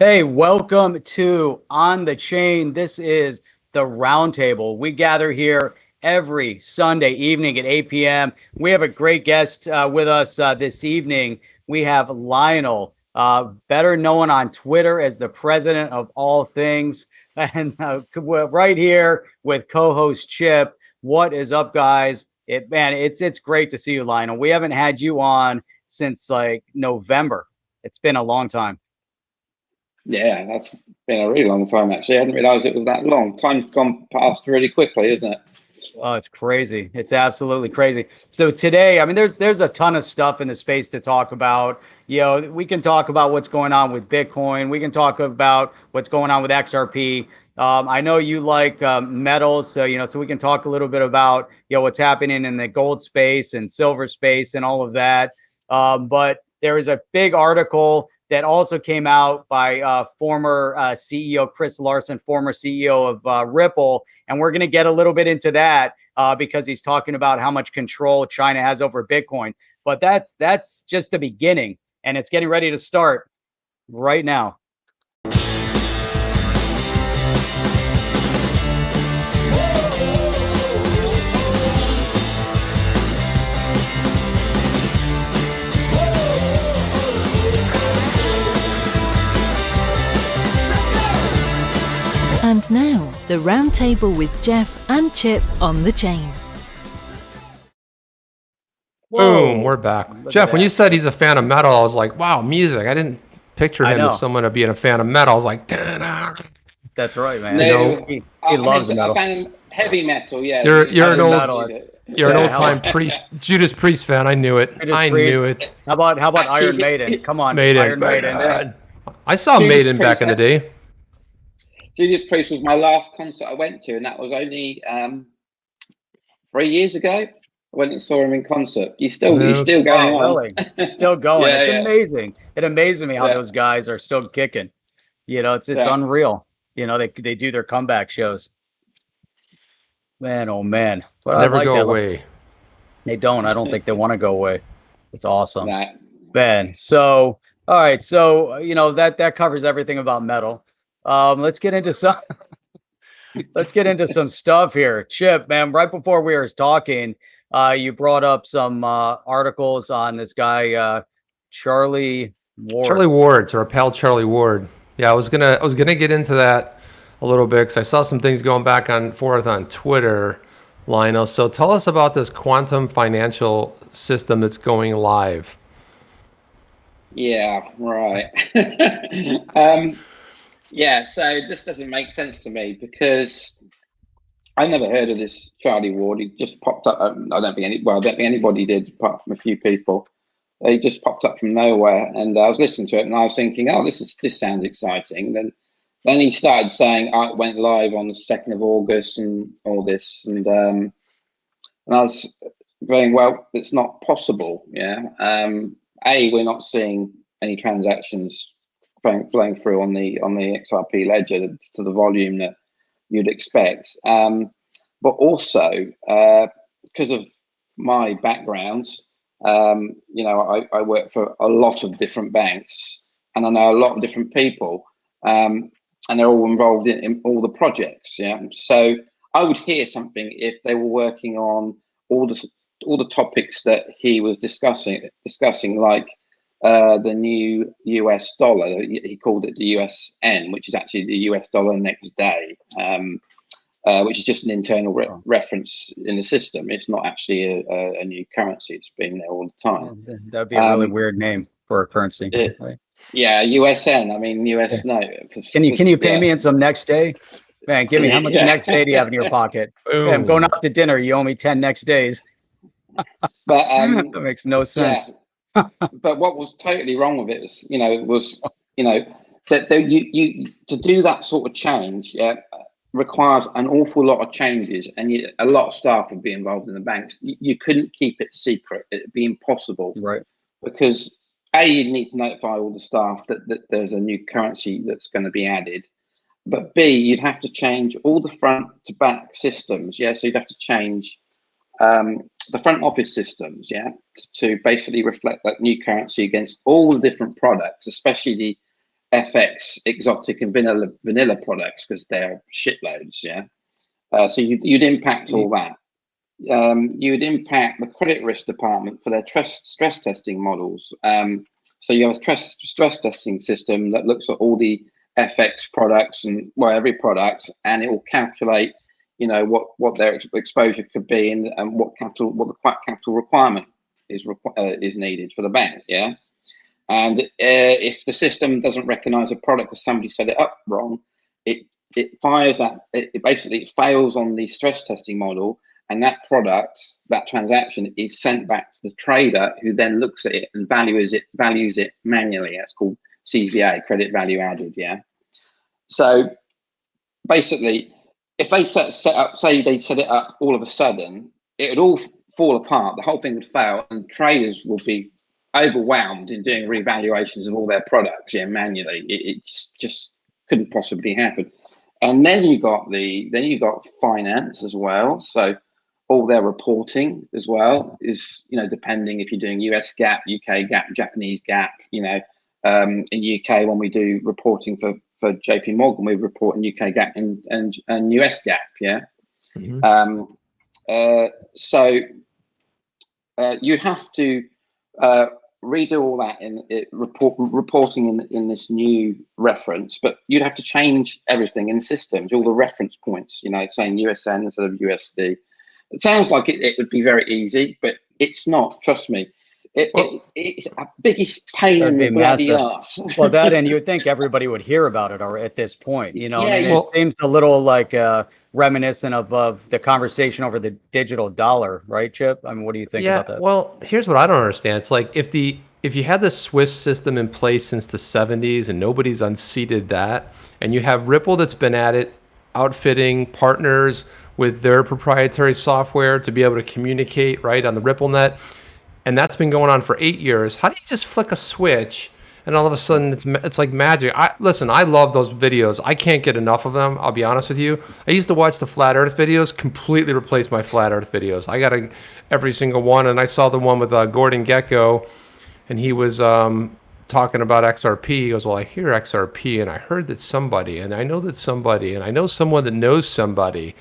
Hey, welcome to On the Chain. This is the Roundtable. We gather here every Sunday evening at 8 p.m. We have a great guest with us this evening. We have Lionel, better known on Twitter as the president of all things, and right here with co-host Chip. What is up, guys? It's great to see you, Lionel. We haven't had you on since like November. It's been a long time. Yeah, that's been a really long time actually. I hadn't realised it was that long. Time's gone past really quickly, isn't it? Oh, it's crazy. It's absolutely crazy. So today, I mean, there's a ton of stuff in the space to talk about. We can talk about what's going on with Bitcoin. We can talk about what's going on with XRP. I know you like metals, so we can talk a little bit about what's happening in the gold space and silver space and all of that. But there is a big article that also came out by former CEO Chris Larson, former CEO of Ripple, and we're going to get a little bit into that because he's talking about how much control China has over Bitcoin. But that's just the beginning, and it's getting ready to start right now. And now, the Roundtable with Jeff and Chip on the chain. Boom, we're back. Jeff, when you said he's a fan of metal, I was like, wow, music. I didn't picture him as someone of being a fan of metal. I was like, that's right, man. No, he loves metal. Heavy metal, yeah. You're an old time Priest, Judas Priest fan. I knew it. I knew it. How about Iron Maiden? Come on, Iron Maiden. I saw Maiden back in the day. Judas Priest was my last concert I went to, and that was only 3 years ago. I went and saw him in concert. He's still going on. Really? He's still going. It's amazing. It amazes me how those guys are still kicking. It's unreal. They do their comeback shows. Man, oh man. But never go away. They don't. I don't think they want to go away. It's awesome. Nah. Man. So, all right. So, that covers everything about metal. Let's get into some stuff here. Chip, man, right before we were talking, you brought up some articles on this guy Charlie Ward. Charlie Ward, our pal Charlie Ward. Yeah, I was gonna get into that a little bit because I saw some things going back and forth on Twitter, Lionel. So tell us about this quantum financial system that's going live. Yeah, right. Yeah, so this doesn't make sense to me because I never heard of this Charlie Ward. He just popped up. I don't think anybody did, apart from a few people. He just popped up from nowhere, and I was listening to it, and I was thinking, "Oh, this sounds exciting." Then he started saying, "Oh, it went live on the 2nd of August and all this," and I was going, "Well, it's not possible." Yeah. We're not seeing any transactions flowing through on the XRP ledger to the volume that you'd expect, but also because of my background, I work for a lot of different banks, and I know a lot of different people, and they're all involved in all the projects. Yeah, so I would hear something if they were working on all the topics that he was discussing, like the new US dollar. He called it the USN, which is actually the US dollar next day, which is just an internal reference in the system. It's not actually a new currency. It's been there all the time. That'd be a really weird name for a currency. Right? Yeah, USN. I mean, US. Yeah. No. Can you pay me in some next day? Man, give me how much next day do you have in your pocket? Hey, I'm going out to dinner. You owe me 10 next days. But that makes no sense. Yeah. But what was totally wrong with it was, that you to do that sort of change requires an awful lot of changes, and a lot of staff would be involved in the banks. You couldn't keep it secret; it'd be impossible, right? Because you'd need to notify all the staff that there's a new currency that's going to be added, but B, you'd have to change all the front to back systems. Yeah, so you'd have to change the front office systems, to basically reflect that new currency against all the different products, especially FX exotic and vanilla products because they're shitloads. Yeah. So you'd impact all that. You would impact the credit risk department for their stress testing models. So you have a stress testing system that looks at all the FX products and every product, and it will calculate, what their exposure could be and what the capital requirement is needed for the bank. Yeah. And if the system doesn't recognize a product because somebody set it up wrong, it fires that. It basically fails on the stress testing model, and that transaction is sent back to the trader, who then looks at it and values it manually. That's called CVA, credit value added. Yeah. So basically, if they set it up all of a sudden, it would all fall apart. The whole thing would fail, and traders will be overwhelmed in doing revaluations of all their products, manually. It just couldn't possibly happen. And then you got finance as well. So all their reporting as well is, depending if you're doing US GAAP, UK GAAP, Japanese GAAP. In UK, when we do reporting for JP Morgan, we report in UK GAAP and US GAAP. Yeah. Mm-hmm. So you have to redo all that in reporting in this new reference, but you'd have to change everything in systems, all the reference points, saying USN instead of USD. It sounds like it would be very easy, but it's not. Trust me. It's a biggest pain in the bloody ass. Well, that, and you would think everybody would hear about it at this point, it seems a little like reminiscent of the conversation over the digital dollar, right, Chip? I mean, what do you think about that? Well, here's what I don't understand. It's like if you had the SWIFT system in place since the 70s and nobody's unseated that, and you have Ripple that's been at it, outfitting partners with their proprietary software to be able to communicate right on the Ripple net, and that's been going on for 8 years. How do you just flick a switch and all of a sudden it's like magic? I love those videos. I can't get enough of them. I'll be honest with you. I used to watch the flat Earth videos. Completely replaced my flat Earth videos. I got every single one, and I saw the one with Gordon Gekko, and he was talking about XRP. He goes, well, I hear XRP, and I heard that somebody, and I know that somebody, and I know someone that knows somebody.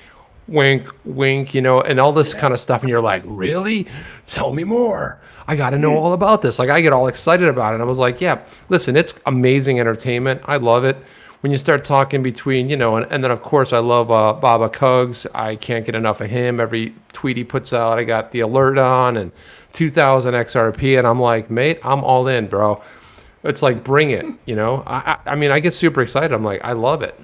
Wink, wink, and all this kind of stuff. And you're like, really? Tell me more. I got to know all about this. Like, I get all excited about it. I was like, yeah, listen, it's amazing entertainment. I love it. When you start talking between, and then, of course, I love Baba Kugs. I can't get enough of him. Every tweet he puts out, I got the alert on, and 2000 XRP. And I'm like, mate, I'm all in, bro. It's like, bring it, I mean, I get super excited. I'm like, I love it.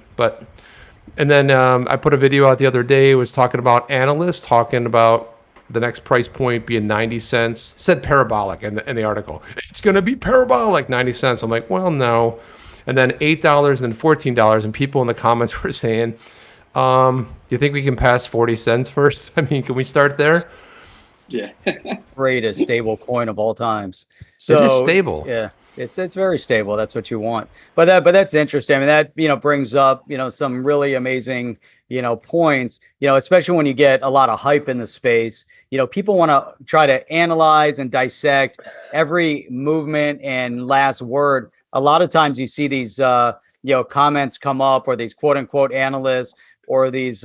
And then I put a video out the other day. It was talking about analysts talking about the next price point being 90 cents. It said parabolic in the article. It's going to be parabolic, 90 cents. I'm like, well, no. And then $8 and $14. And people in the comments were saying, do you think we can pass 40 cents first? I mean, can we start there? Yeah. Greatest stable coin of all times. So it is stable. Yeah. It's very stable. That's what you want. But that's interesting. I mean, that, brings up, some really amazing, points, especially when you get a lot of hype in the space. People want to try to analyze and dissect every movement and last word. A lot of times you see these, comments come up, or these quote unquote analysts, or these,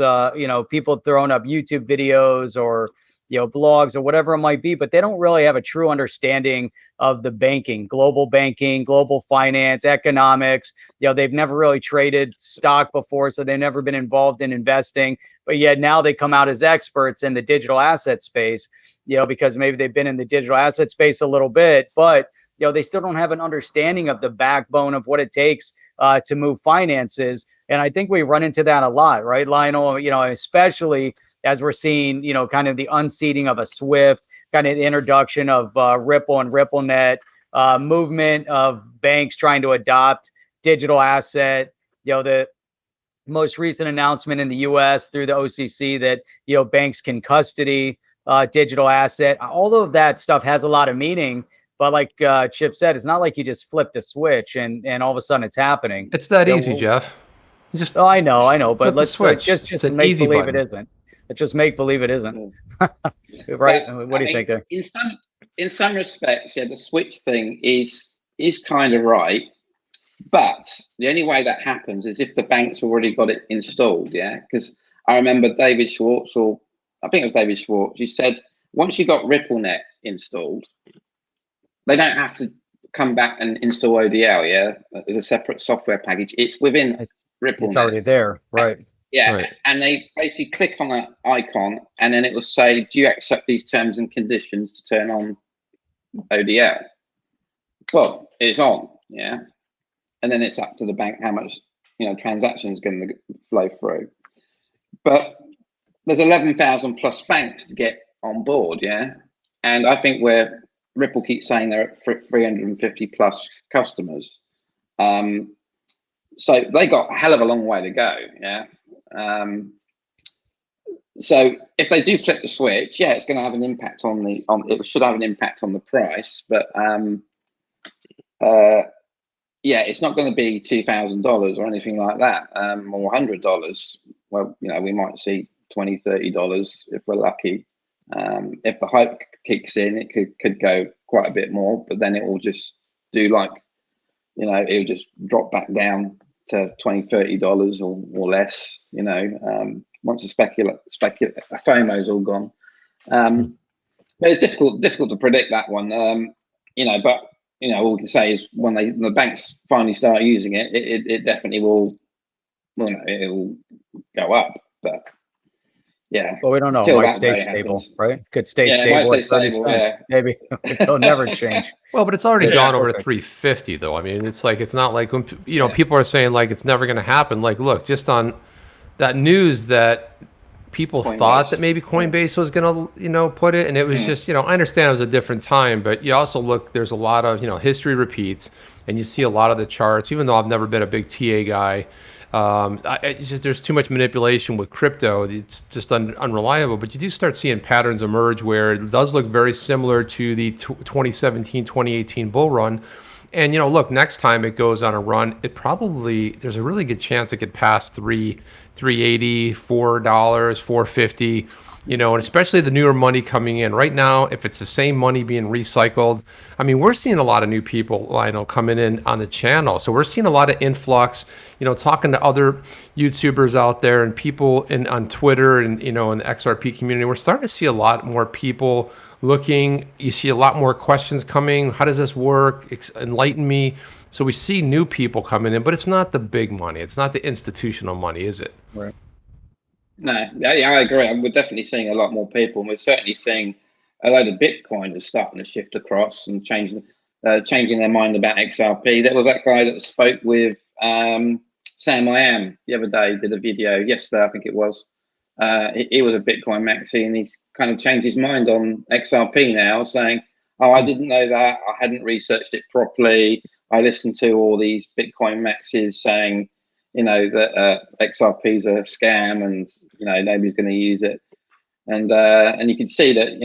people throwing up YouTube videos or, blogs or whatever it might be, but they don't really have a true understanding of the global finance, economics. They've never really traded stock before, so they've never been involved in investing, but yet now they come out as experts in the digital asset space, because maybe they've been in the digital asset space a little bit, but they still don't have an understanding of the backbone of what it takes to move finances. And I think we run into that a lot, right, Lionel? Especially as we're seeing, kind of the unseating of a SWIFT, kind of the introduction of Ripple and RippleNet, movement of banks trying to adopt digital asset. The most recent announcement in the U.S. through the OCC that, banks can custody digital asset. All of that stuff has a lot of meaning. But like Chip said, it's not like you just flipped a switch and all of a sudden it's happening. It's that easy, Jeff. You just I know, but let's just make believe button. It isn't. Let's just make believe it isn't. Right? But, what do you think there? In some respects, the switch thing is kind of right, But the only way that happens is if the bank's already got it installed, yeah. Because I remember David Schwartz, or I think it was David Schwartz, he said once you got RippleNet installed, they don't have to come back and install ODL, yeah, as a separate software package. It's within It's RippleNet. already there, right? Yeah, Right. and they basically click on that icon, and then it will say, "Do you accept these terms and conditions to turn on ODL?" Well, it's on, yeah, and then it's up to the bank how much transactions going to flow through. But there's 11,000 plus banks to get on board, yeah, and I think where Ripple keeps saying they're at 350 plus customers, so they got a hell of a long way to go, yeah. So if they do flip the switch, yeah, it's going to have an impact on it should have an impact on the price, but yeah, it's not going to be $2,000 or anything like that, or $100. Well, we might see $20, $30 if we're lucky. If the hype kicks in, it could go quite a bit more, but then it will just do like, it'll just drop back down to $20, $30 or less, once the FOMO's all gone. But it's difficult to predict that one, but all we can say is when the banks finally start using it, it definitely will, it will go up, but yeah. But we don't know. It might stay stable, right? Could stay stable at 30 cents. Yeah. Maybe it'll never change. Well, but it's already gone over 350 though. I mean, it's not like when people are saying like it's never going to happen. Like, look, just on that news that people thought that maybe Coinbase was going to put it, and it was just I understand it was a different time, but you also look, there's a lot of history repeats, and you see a lot of the charts. Even though I've never been a big TA guy, it's just there's too much manipulation with crypto. It's just unreliable. But you do start seeing patterns emerge where it does look very similar to the 2017, 2018 bull run. And look, next time it goes on a run, there's a really good chance it could pass $3.80, $4, $4.50. And especially the newer money coming in right now, if it's the same money being recycled. I mean, we're seeing a lot of new people, Lionel, coming in on the channel. So we're seeing a lot of influx, talking to other YouTubers out there and people on Twitter and, in the XRP community. We're starting to see a lot more people looking. You see a lot more questions coming. How does this work? Enlighten me. So we see new people coming in, but it's not the big money. It's not the institutional money, is it? Right. No, yeah, I agree. We're definitely seeing a lot more people, and we're certainly seeing a load of Bitcoiners starting to shift across and changing their mind about XRP. There was that guy that spoke with Sam I Am the other day, did a video yesterday, I think it was. He was a Bitcoin maxi, and he's kind of changed his mind on XRP now, saying, "Oh, I didn't know that. I hadn't researched it properly. I listened to all these Bitcoin maxis saying, that XRP is a scam, and nobody's going to use it." And you can see that,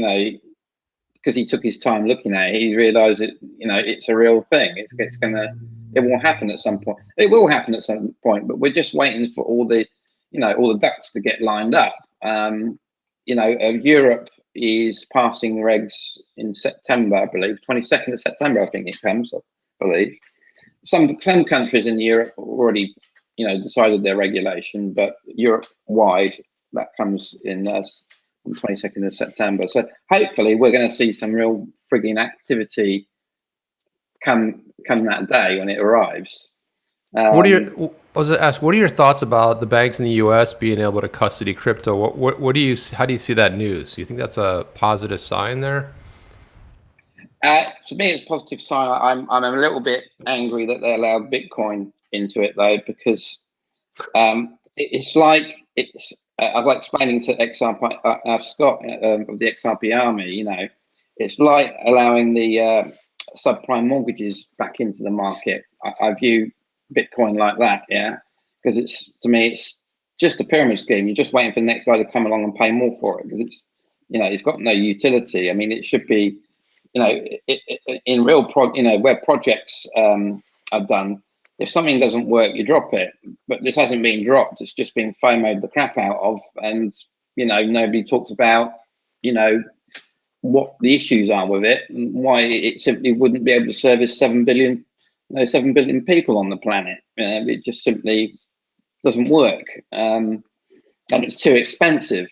because he took his time looking at it, he realised that it's a real thing. It will happen at some point. It will happen at some point, but we're just waiting for all the ducks to get lined up. Europe is passing regs in September, I believe, 22nd of September. I think it comes, I believe. Some countries in Europe already decided their regulation, but Europe-wide that comes in on 22nd of September. So hopefully we're going to see some real frigging activity come that day when it arrives. What are your thoughts about the banks in the U.S. being able to custody crypto? How do you see that news? Do you think that's a positive sign there? To me, it's a positive sign. I'm a little bit angry that they allowed Bitcoin into it though, because it's like I was like explaining to XRP Scott of the XRP Army. It's like allowing the subprime mortgages back into the market. I view Bitcoin like that, yeah, because to me it's just a pyramid scheme. You're just waiting for the next guy to come along and pay more for it, because it's got no utility. I mean, it should be in real where projects are done. If something doesn't work, you drop it. But this hasn't been dropped. It's just been FOMO'd the crap out of, and nobody talks about what the issues are with it and why it simply wouldn't be able to service 7 billion there's 7 billion people on the planet. It just simply doesn't work, and it's too expensive.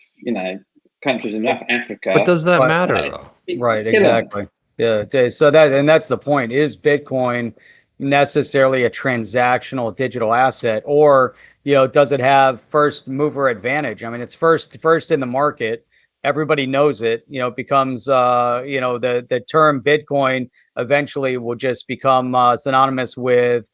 Countries in Africa. But does that But- matter uh, though? Right, kill 'em. exactly. Yeah. So that's the point. Is Bitcoin necessarily a transactional digital asset, or does it have first mover advantage? I mean, it's first in the market. Everybody knows it. It becomes the term Bitcoin eventually will just become synonymous with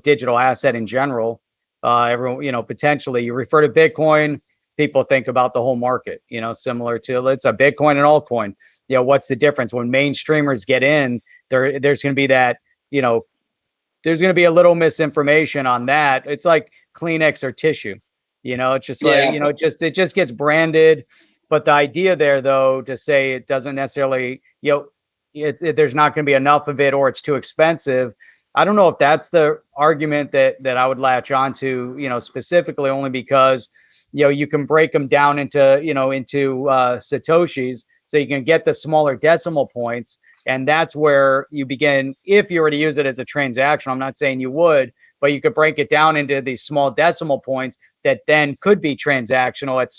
digital asset in general. Everyone, potentially you refer to Bitcoin, people think about the whole market. Similar to, it's a Bitcoin and altcoin. What's the difference when mainstreamers get in? There's going to be that, there's going to be a little misinformation on that. It's like Kleenex or tissue. It's just like, Yeah, but it just gets branded. But the idea there, though, to say it doesn't necessarily, there's not going to be enough of it, or it's too expensive. I don't know if that's the argument that I would latch onto, specifically, only because, you can break them down into, into Satoshis, so you can get the smaller decimal points. And that's where you begin, if you were to use it as a transaction. I'm not saying you would, but you could break it down into these small decimal points that then could be transactional at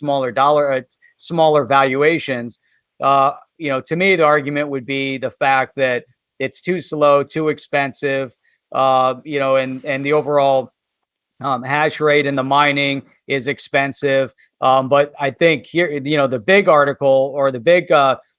smaller valuations. To me, the argument would be the fact that it's too slow, too expensive, and the overall hash rate and the mining is expensive. But I think here, the big article, or the big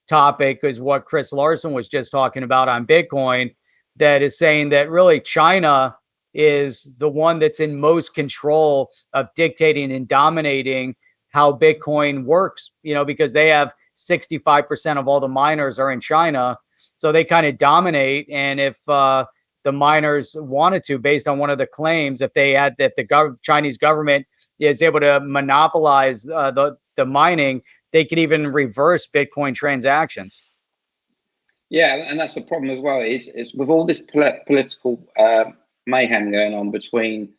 topic, is what Chris Larson was just talking about on Bitcoin, that is saying that really China is the one that's in most control of dictating and dominating how Bitcoin works, because they have 65% of all the miners are in China. So they kind of dominate. And if the miners wanted to, based on one of the claims, if the Chinese government is able to monopolize the mining, they could even reverse Bitcoin transactions. Yeah, and that's the problem as well. Is with all this political mayhem going on between,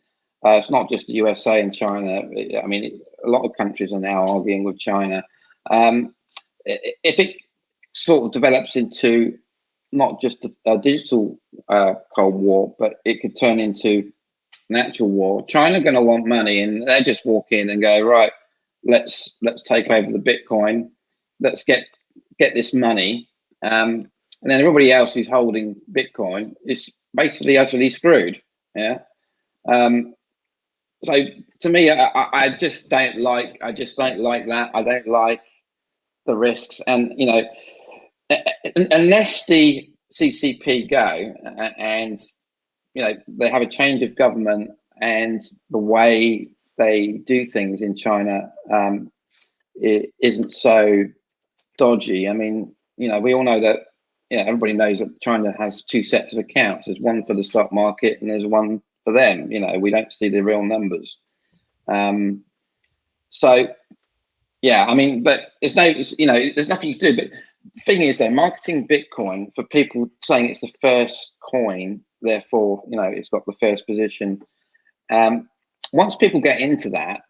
it's not just the USA and China. I mean, a lot of countries are now arguing with China. If it sort of develops into not just a digital Cold War, but it could turn into an actual war. China going to want money, and they just walk in and go, right, let's take over the Bitcoin, let's get this money, and then everybody else who's holding Bitcoin is basically utterly screwed. Yeah. So to me, I just don't like that. I don't like the risks, and unless the CCP go and they have a change of government, and the way they do things in China it isn't so dodgy. I mean, we all know that. Everybody knows that China has two sets of accounts. There's one for the stock market, and there's one for them. We don't see the real numbers. So yeah, I mean, but there's nothing you can do. But the thing is, they're marketing Bitcoin for people, saying it's the first coin, therefore, it's got the first position. Once people get into that,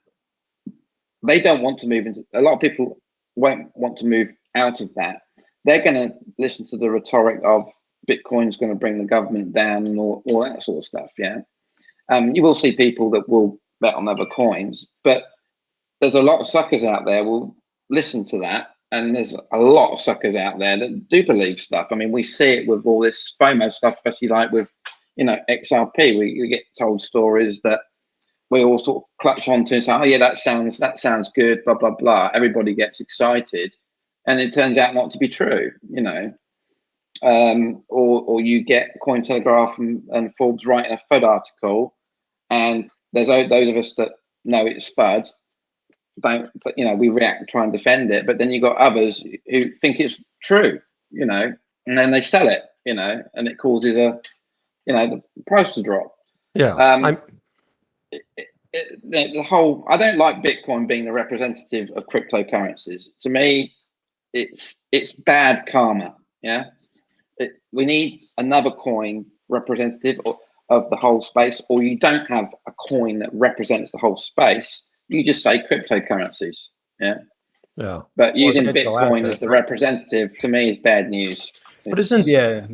they don't want to move into. A lot of people won't want to move out of that. They're going to listen to the rhetoric of Bitcoin's going to bring the government down and all that sort of stuff. Yeah, you will see people that will bet on other coins, but there's a lot of suckers out there will listen to that, and there's a lot of suckers out there that do believe stuff. I mean, we see it with all this FOMO stuff, especially like with XRP. We get told stories that we all sort of clutch onto and say, oh yeah, that sounds good, blah blah blah. Everybody gets excited, and it turns out not to be true. Or you get Cointelegraph and Forbes writing a FUD article, and there's those of us that know it's FUD. We react, try and defend it, but then you got others who think it's true, and then they sell it, and it causes the price to drop. Yeah, The whole, I don't like Bitcoin being the representative of cryptocurrencies. To me, it's bad karma. Yeah, we need another coin representative of the whole space, or you don't have a coin that represents the whole space. You just say cryptocurrencies. Yeah. yeah. But using digital Bitcoin asset, as the right? representative, to me, is bad news. But isn't Yeah.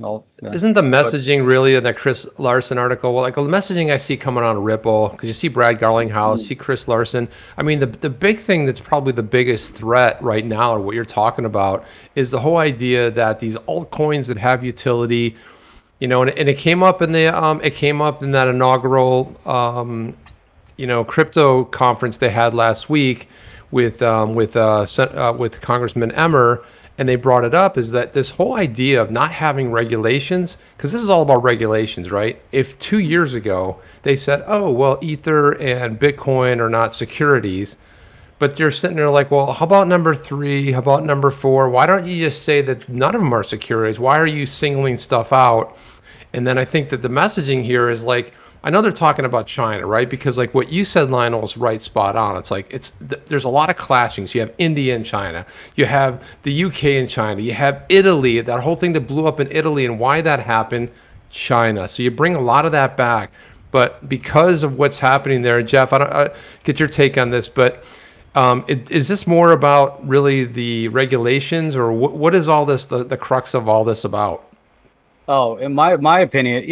isn't the messaging really in that Chris Larson article? Well, like the messaging I see coming on Ripple, because you see Brad Garlinghouse, see Chris Larson. I mean, the big thing that's probably the biggest threat right now, and what you're talking about, is the whole idea that these altcoins that have utility, you know, and it came up in the it came up in that inaugural you know, crypto conference they had last week with Congressman Emmer, and they brought it up, is that this whole idea of not having regulations, because this is all about regulations, right? If 2 years ago they said, oh, well, Ether and Bitcoin are not securities, but you're sitting there like, well, how about number 3? How about number 4? Why don't you just say that none of them are securities? Why are you singling stuff out? And then I think that the messaging here is like, I know they're talking about China, right? Because like what you said, Lionel, is right, spot on. It's like there's a lot of clashings. You have India and China, you have the UK and China, you have Italy, that whole thing that blew up in Italy, and why that happened, China. So you bring a lot of that back, but because of what's happening there, Jeff, I get your take on this, but is this more about really the regulations, or what is all this, the crux of all this about? Oh, in my opinion,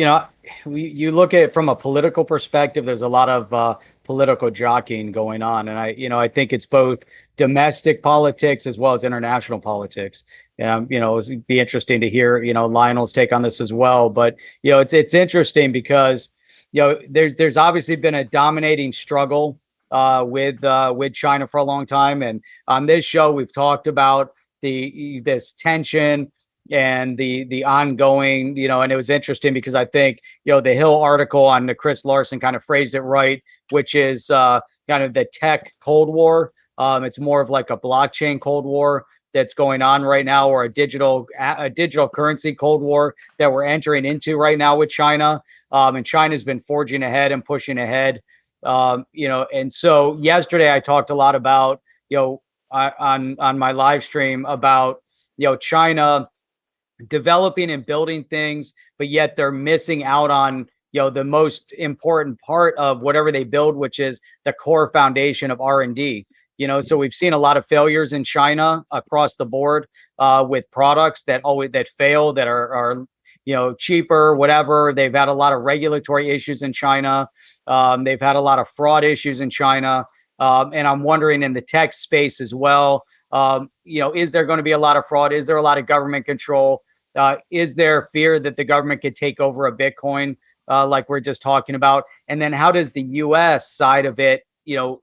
you look at it from a political perspective, there's a lot of political jockeying going on. And I think it's both domestic politics as well as international politics. It'd be interesting to hear, Lionel's take on this as well. But, it's interesting because, there's obviously been a dominating struggle with China for a long time. And on this show, we've talked about this tension and the ongoing, and it was interesting because I think, the Hill article on the Chris Larson kind of phrased it right, which is kind of the tech Cold War. It's more of like a blockchain Cold War that's going on right now, or a digital currency Cold War that we're entering into right now with China. And China's been forging ahead and pushing ahead. And so yesterday I talked a lot about, on my live stream about, China developing and building things, but yet they're missing out on, the most important part of whatever they build, which is the core foundation of R&D. So we've seen a lot of failures in China across the board with products that fail, that are cheaper, whatever. They've had a lot of regulatory issues in China. They've had a lot of fraud issues in China. And I'm wondering in the tech space as well, is there going to be a lot of fraud? Is there a lot of government control? Is there fear that the government could take over a Bitcoin, like we're just talking about? And then how does the U.S. side of it,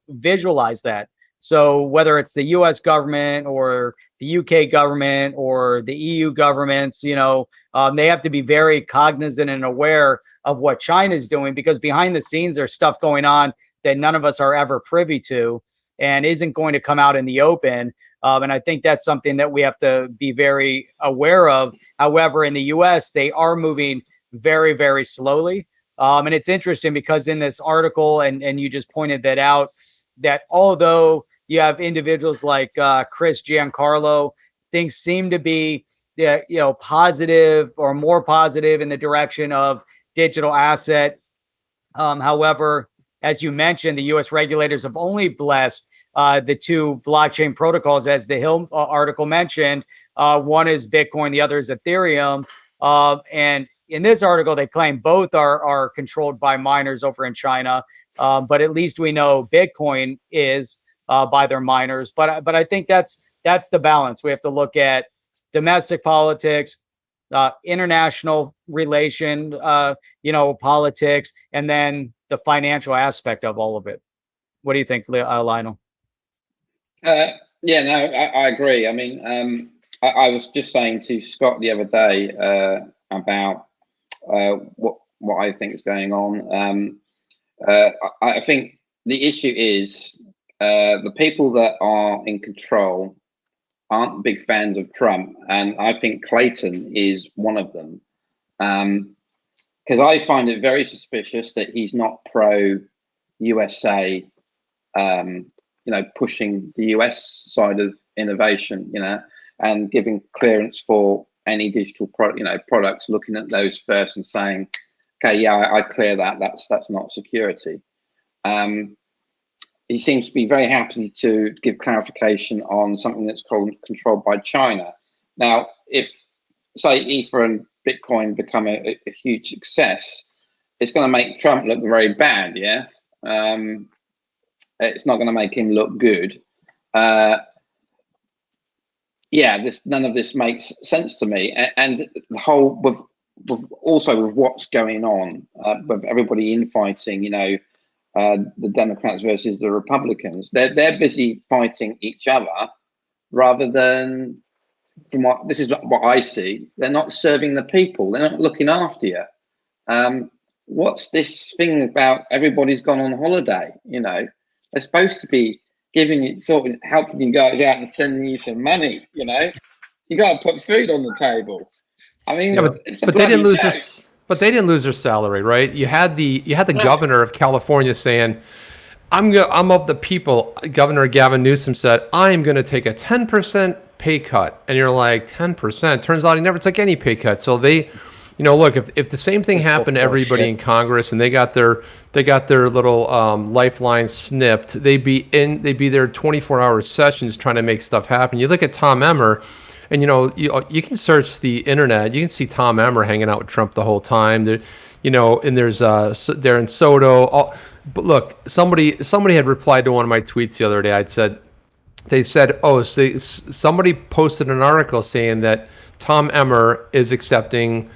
visualize that? So whether it's the U.S. government or the U.K. government or the EU governments, they have to be very cognizant and aware of what China's doing, because behind the scenes there's stuff going on that none of us are ever privy to and isn't going to come out in the open. And I think that's something that we have to be very aware of. However, in the U.S., they are moving very, very slowly. And it's interesting because in this article, and you just pointed that out, that although you have individuals like Chris Giancarlo, things seem to be positive or more positive in the direction of digital asset. However, as you mentioned, the U.S. regulators have only blessed the two blockchain protocols, as the Hill article mentioned. One is Bitcoin, the other is Ethereum. And in this article, they claim both are controlled by miners over in China. But at least we know Bitcoin is by their miners. But I think that's the balance. We have to look at domestic politics, international relation, politics, and then the financial aspect of all of it. What do you think, Lionel? Yeah, no, I agree. I mean, I was just saying to Scott the other day about what I think is going on. I think the issue is the people that are in control aren't big fans of Trump, and I think Clayton is one of them. Because I find it very suspicious that he's not pro USA, pushing the US side of innovation, and giving clearance for any digital products, looking at those first and saying, okay, yeah, I clear that. That's not security. He seems to be very happy to give clarification on something that's controlled by China. Now, if say Ether and Bitcoin become a huge success, it's going to make Trump look very bad. Yeah, it's not going to make him look good. Yeah, none of this makes sense to me, and the whole with also with what's going on with everybody infighting, the Democrats versus the Republicans. They're busy fighting each other rather than, from this is what I see, they're not serving the people. They're not looking after you. What's this thing about everybody's gone on holiday? They're supposed to be giving you, sort of helping you guys out and sending you some money. You got to put food on the table. I mean, Yeah, it's a but they didn't bloody lose their joke. but they didn't lose their salary, right? You had the governor of California saying, I'm of the people. Governor Gavin Newsom said, I'm going to take a 10% pay cut. And you're like, 10%? Turns out he never took any pay cut. So they, look, if the same thing happened to everybody in Congress and they got their little lifeline snipped, they'd be there 24-hour sessions trying to make stuff happen. You look at Tom Emmer, and you can search the internet. You can see Tom Emmer hanging out with Trump the whole time. There, and there's Darren Soto. But look, somebody had replied to one of my tweets the other day. They said, oh, so somebody posted an article saying that Tom Emmer is accepting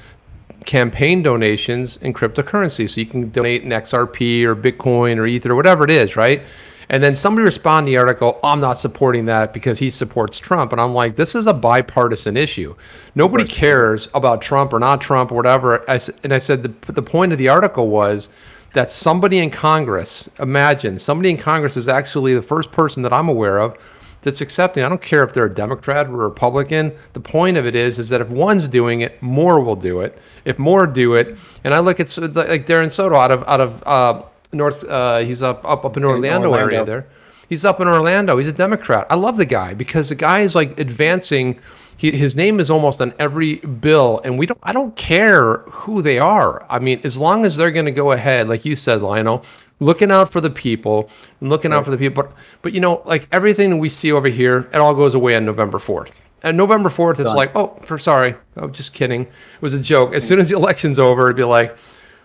campaign donations in cryptocurrency. So you can donate in XRP or Bitcoin or Ether or whatever it is, right? And then somebody responded to the article, I'm not supporting that because he supports Trump. And I'm like, this is a bipartisan issue. Nobody cares about Trump or not Trump or whatever. I said the point of the article was that somebody in Congress, imagine, somebody in Congress is actually the first person that I'm aware of that's accepting. I don't care if they're a Democrat or a Republican. The point of it is that if one's doing it, more will do it. If more do it, and I look at like Darren Soto out of North, he's up in Orlando area there. He's up in Orlando. He's a Democrat. I love the guy because the guy is like advancing. His name is almost on every bill, and I don't care who they are. I mean, as long as they're going to go ahead, like you said, Lionel, looking out for the people and looking out for the people. But like everything we see over here, it all goes away on November 4th. And November 4th, it's like, sorry, just kidding. It was a joke. As soon as the election's over, it'd be like,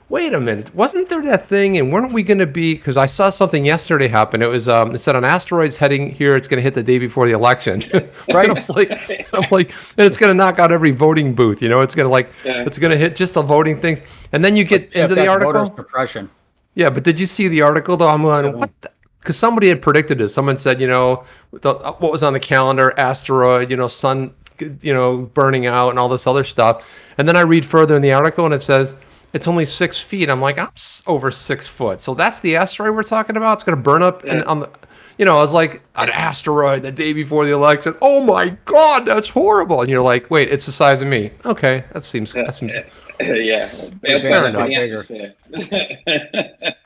wait a minute, wasn't there that thing? And weren't we going to be? Because I saw something yesterday happen. It was it said an asteroid's heading here. It's going to hit the day before the election, right? I'm like, and it's going to knock out every voting booth. It's going to it's going to hit just the voting things. And then you get into the article. Voter suppression. Yeah, but did you see the article though? I'm going, what? Because somebody had predicted this. Someone said, what was on the calendar, asteroid, sun, burning out and all this other stuff. And then I read further in the article and it says it's only 6 feet. I'm like, I'm over 6 foot. So that's the asteroid we're talking about. It's going to burn up. Yeah. And I was like, an asteroid the day before the election. Oh my God, that's horrible. And you're like, wait, it's the size of me. Okay, that seems. Fair enough.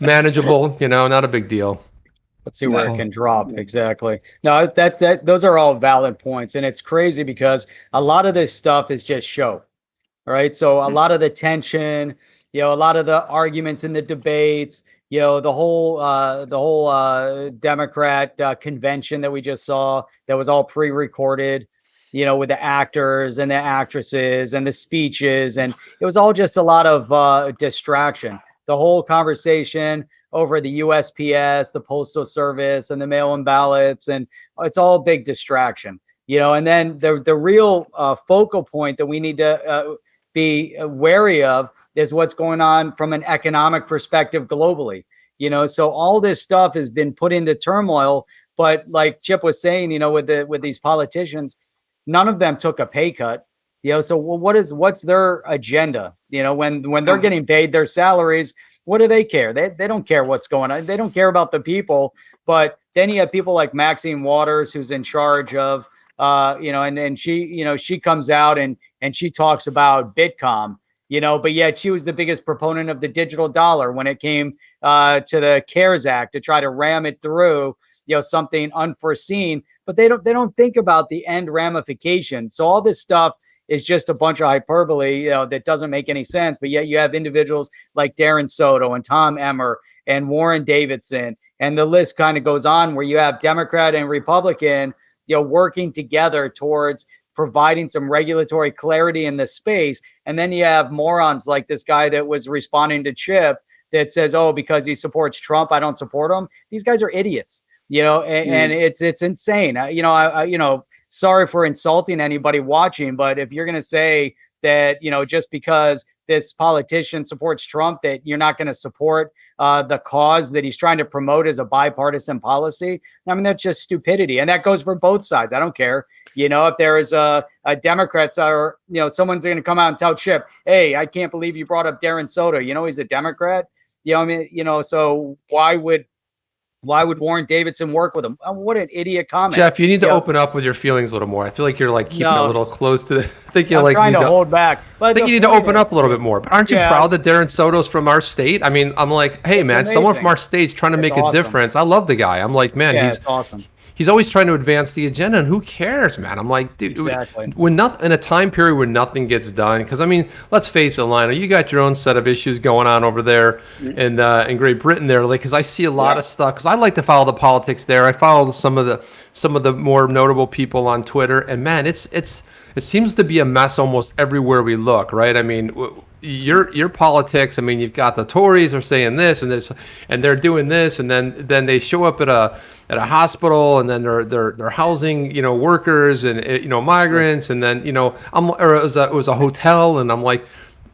Manageable, not a big deal. Let's see where it can drop. Exactly. No, that those are all valid points. And it's crazy because a lot of this stuff is just show. All right. So a lot of the tension, a lot of the arguments in the debates, the whole Democrat convention that we just saw that was all pre-recorded, with the actors and the actresses and the speeches. And it was all just a lot of distraction. The whole conversation over the USPS, the Postal Service, and the mail-in ballots, and it's all a big distraction, and then the real focal point that we need to be wary of is what's going on from an economic perspective globally. So all this stuff has been put into turmoil, but like Chip was saying, with these politicians, none of them took a pay cut. So what's their agenda? When they're getting paid their salaries, what do they care? They don't care what's going on. They don't care about the people. But then you have people like Maxine Waters, who's in charge of, and she, she comes out and she talks about Bitcoin, but yet she was the biggest proponent of the digital dollar when it came to the CARES Act to try to ram it through, something unforeseen. But they don't think about the end ramification. So all this stuff is just a bunch of hyperbole, that doesn't make any sense. But yet you have individuals like Darren Soto and Tom Emmer and Warren Davidson, and the list kind of goes on, where you have Democrat and Republican, working together towards providing some regulatory clarity in the space. And then you have morons like this guy that was responding to Chip that says, oh, because he supports Trump, I don't support him. These guys are idiots, and it's insane. Sorry for insulting anybody watching, but if you're going to say that, just because this politician supports Trump, that you're not going to support the cause that he's trying to promote as a bipartisan policy, I mean, that's just stupidity. And that goes for both sides. I don't care. If there is a Democrats or, someone's going to come out and tell Chip, hey, I can't believe you brought up Darren Soto. He's a Democrat. So why would Warren Davidson work with him? What an idiot comment. Jeff, you need to open up with your feelings a little more. I feel like you're like keeping a little close to the. I think you're I'm trying to hold back. But I think you need to open up a little bit more. But aren't you proud that Darren Soto's from our state? I mean, I'm like, hey, man, someone from our state's trying to make a difference. I love the guy. I'm like, man, he's awesome. He's always trying to advance the agenda, and who cares, man? I'm like, dude, when nothing in a time period when nothing gets done, because I mean, let's face it, Lionel, you got your own set of issues going on over there in Great Britain there, like, because I see a lot of stuff. Because I like to follow the politics there. I follow some of the more notable people on Twitter, and man, it seems to be a mess almost everywhere we look, right? I mean, your politics. I mean, you've got the Tories are saying this and this, and they're doing this, and then they show up at a hospital, and then they're housing workers and migrants, and then it was a hotel, and I'm like,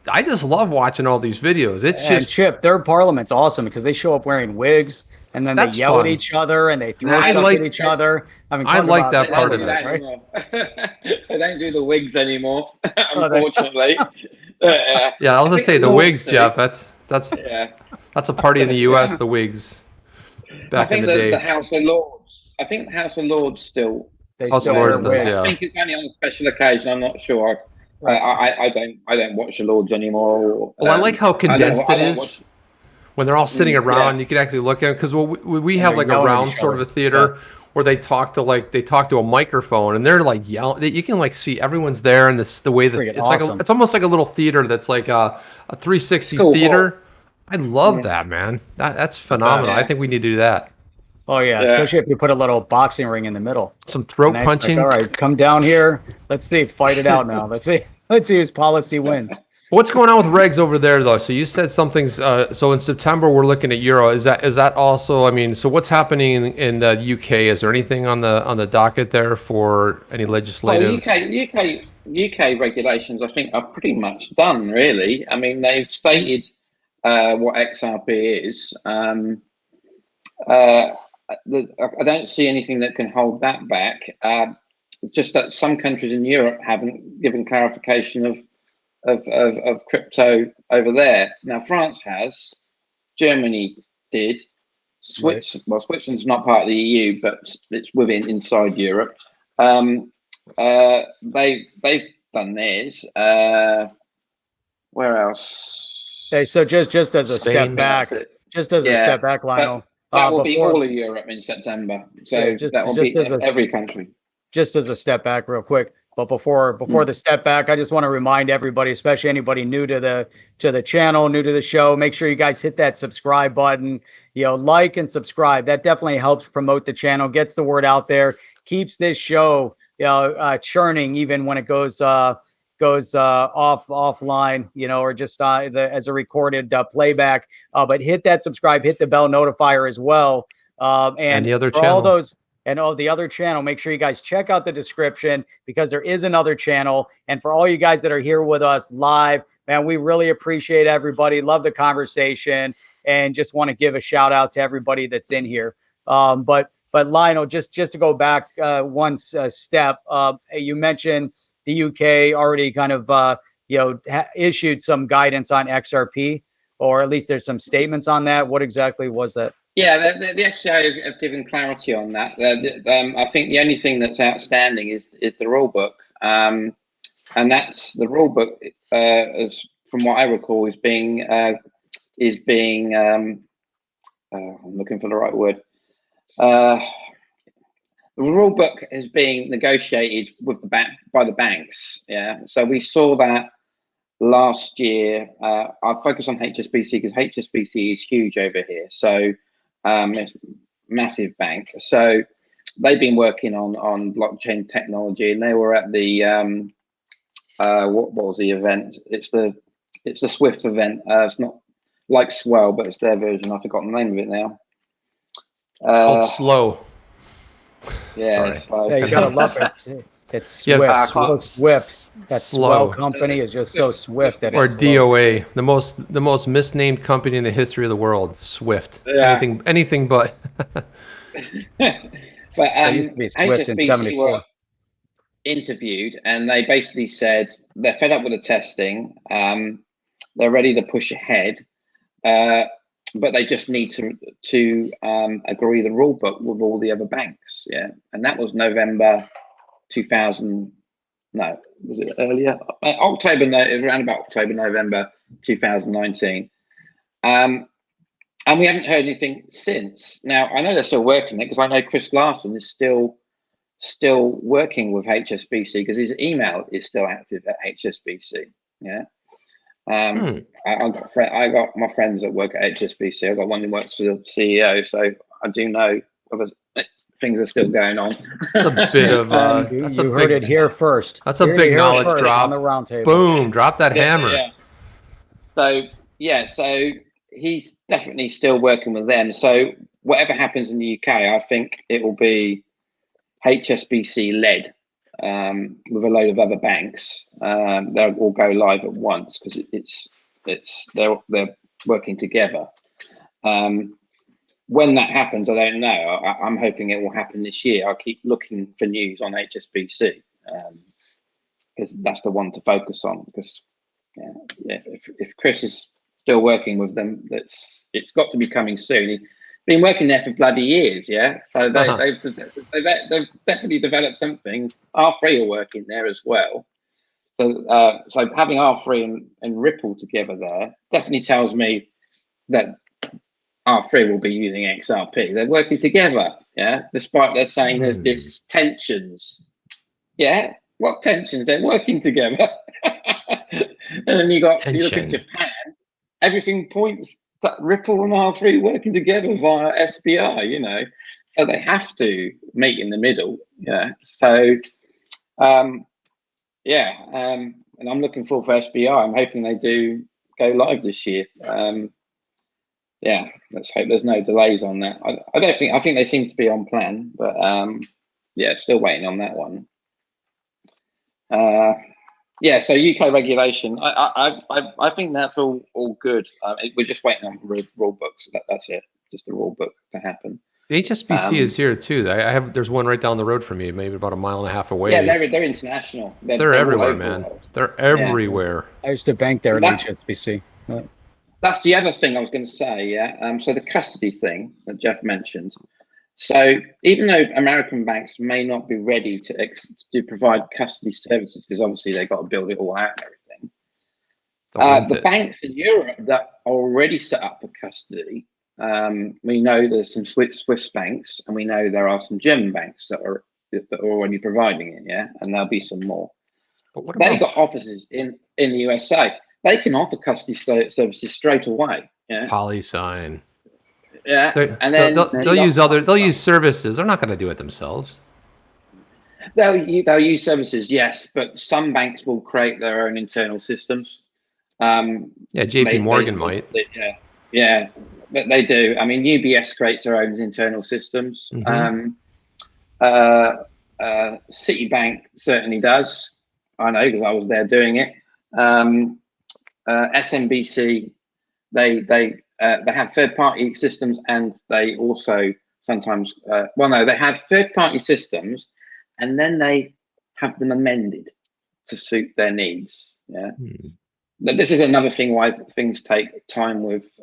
I just love watching all these videos. And Chip, their parliament's awesome because they show up wearing wigs, and then they yell at each other and they throw stuff at each other. I mean, I like that part of it. Right? They don't do the wigs anymore, unfortunately. Yeah, I was gonna say the wigs, Jeff. That's a party in the U.S. The wigs. Back in the day. The House of Lords. I think the House of Lords still. House of Lords does, I think it's only on a special occasion. I'm not sure. I don't watch the Lords anymore. Well, I like how condensed it is. When they're all sitting around, you can actually look at it, because we have like a round sort of a theater where they talk to a microphone, and they're like yelling. You can like see everyone's there, and the way that it's awesome. Like it's almost like a little theater that's like a 360 theater. Cool. I love that, man. That's phenomenal. I think we need to do that. Oh yeah, especially if you put a little boxing ring in the middle. Some throat punching. Like, all right, come down here. Let's see, fight it out now. Let's see whose policy wins. What's going on with regs over there, though? So you said something's. So in September we're looking at Euro. Is that also? I mean, so what's happening in the UK? Is there anything on the docket there for any legislative? Well, UK regulations, I think, are pretty much done. Really, I mean, they've stated what XRP is. I don't see anything that can hold that back. Just that some countries in Europe haven't given clarification of crypto over there. Now France has, Germany did, Switzerland's not part of the EU, but it's inside Europe. They've done theirs. Where else? Okay, so just as a step back, Lionel. That will be all of Europe in September. So that will be every country. Just as a step back, real quick. But before the step back, I just want to remind everybody, especially anybody new to the channel, new to the show, make sure you guys hit that subscribe button. Like and subscribe. That definitely helps promote the channel, gets the word out there, keeps this show churning even when it goes offline, or just as a recorded playback. But hit that subscribe, hit the bell notifier as well. And the other for channel. all those. And the other channel, make sure you guys check out the description, because there is another channel. And for all you guys that are here with us live, man, we really appreciate everybody. Love the conversation, and just want to give a shout out to everybody that's in here. But Lionel, just to go back one step, you mentioned the UK already kind of issued some guidance on XRP, or at least there's some statements on that. What exactly was that? Yeah, the FCA have given clarity on that. I think the only thing that's outstanding is the rule book, and that's the rule book, as from what I recall, is being I'm looking for the right word. The rule book is being negotiated with by the banks. Yeah, so we saw that last year. I'll focus on HSBC because HSBC is huge over here. So. It's a massive bank. So they've been working on blockchain technology, and they were at the what was the event? It's the Swift event. It's not like Swell, but it's their version. I've forgotten the name of it now. It's called Slow. Yeah, yeah, you gotta love it. It's Swift. Yeah, So Swift. That Slow. Swell company is just so swift that Or it's slow. DOA, the most misnamed company in the history of the world. Swift. Yeah. Anything but. But It used to be Swift in HSBC 74. were interviewed, and they basically said they're fed up with the testing. They're ready to push ahead, but they just need to agree the rule book with all the other banks. Yeah, and that was November 2000. No, was it earlier? October. No, it was around about October, November 2019. And we haven't heard anything since. Now, I know they're still working it, because I know Chris Larson is still working with HSBC, because his email is still active at HSBC. Yeah. I got my friends that work at HSBC. I've got one who works for the CEO, so I do know things are still going on. That's a bit of You heard it here first. That's a big knowledge drop. On the round table. Boom! Drop that hammer. Yeah. So he's definitely still working with them. So whatever happens in the UK, I think it will be HSBC led, with a load of other banks. They'll all go live at once, because they're working together. When that happens, I don't know. I'm hoping it will happen this year. I'll keep looking for news on HSBC, because that's the one to focus on. Because if Chris is still working with them, it's got to be coming soon. He's been working there for bloody years, yeah. So they've definitely developed something. R3 are working there as well. So having R3 and Ripple together there definitely tells me that R3 will be using XRP. They're working together, yeah, despite they're saying there's this tensions. Yeah, what tensions? They're working together. And then you look at Japan, everything points to Ripple and R3 working together via SBI, you know. So they have to meet in the middle, yeah. So and I'm looking forward for SBI. I'm hoping they do go live this year. Yeah, let's hope there's no delays on that. I think they seem to be on plan, but still waiting on that one. So UK regulation, I think that's all good. We're just waiting on rule books. That's it, just the rule book to happen. The HSBC is here too. There's one right down the road from me, maybe about 1.5 miles away. Yeah, they're international. They're everywhere, man. They're everywhere. I used to bank there at HSBC. That's the other thing I was going to say, yeah. So the custody thing that Jeff mentioned. So even though American banks may not be ready to provide custody services, because obviously they've got to build it all out and everything, the banks in Europe that are already set up for custody, we know there's some Swiss banks, and we know there are some German banks that are already providing it, yeah, and there'll be some more. But what about... They've got offices in the USA. They can offer custody services straight away. Yeah. PolySign. Yeah, and then they'll use services. They're not going to do it themselves. They'll use services, yes, but some banks will create their own internal systems. JP Morgan might. Yeah, but they do. I mean, UBS creates their own internal systems. Citibank certainly does. I know, because I was there doing it. SMBC, they have third-party systems, and they also sometimes they have third-party systems, and then they have them amended to suit their needs. Yeah, but this is another thing why things take time with.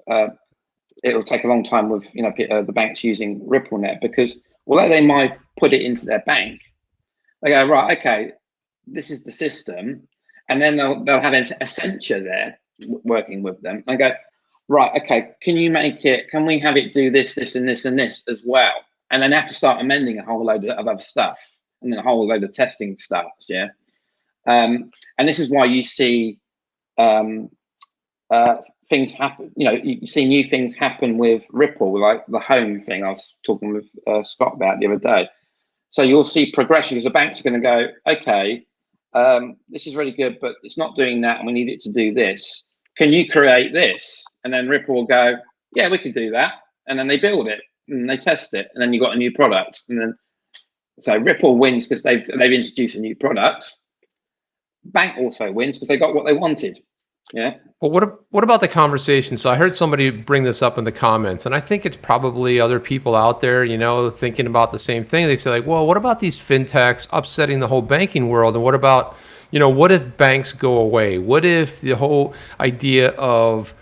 It'll take a long time with the banks using RippleNet, because although they might put it into their bank, they go, right, okay, this is the system. And then they'll have Accenture there working with them and go, right, okay, can we have it do this, this, and this, and this as well? And then they have to start amending a whole load of other stuff, and then a whole load of testing starts, yeah? And this is why you see things happen, you see new things happen with Ripple, like the home thing I was talking with Scott about the other day. So you'll see progression because the banks are going to go, okay, this is really good, but it's not doing that, and we need it to do this. Can you create this? And then Ripple will go, yeah, we can do that. And then they build it and they test it, and then you've got a new product. And then so Ripple wins because they've introduced a new product. Bank also wins because they got what they wanted. Yeah. Well, what about the conversation? So I heard somebody bring this up in the comments, and I think it's probably other people out there, thinking about the same thing. They say like, well, what about these fintechs upsetting the whole banking world? And what about, what if banks go away? What if the whole idea of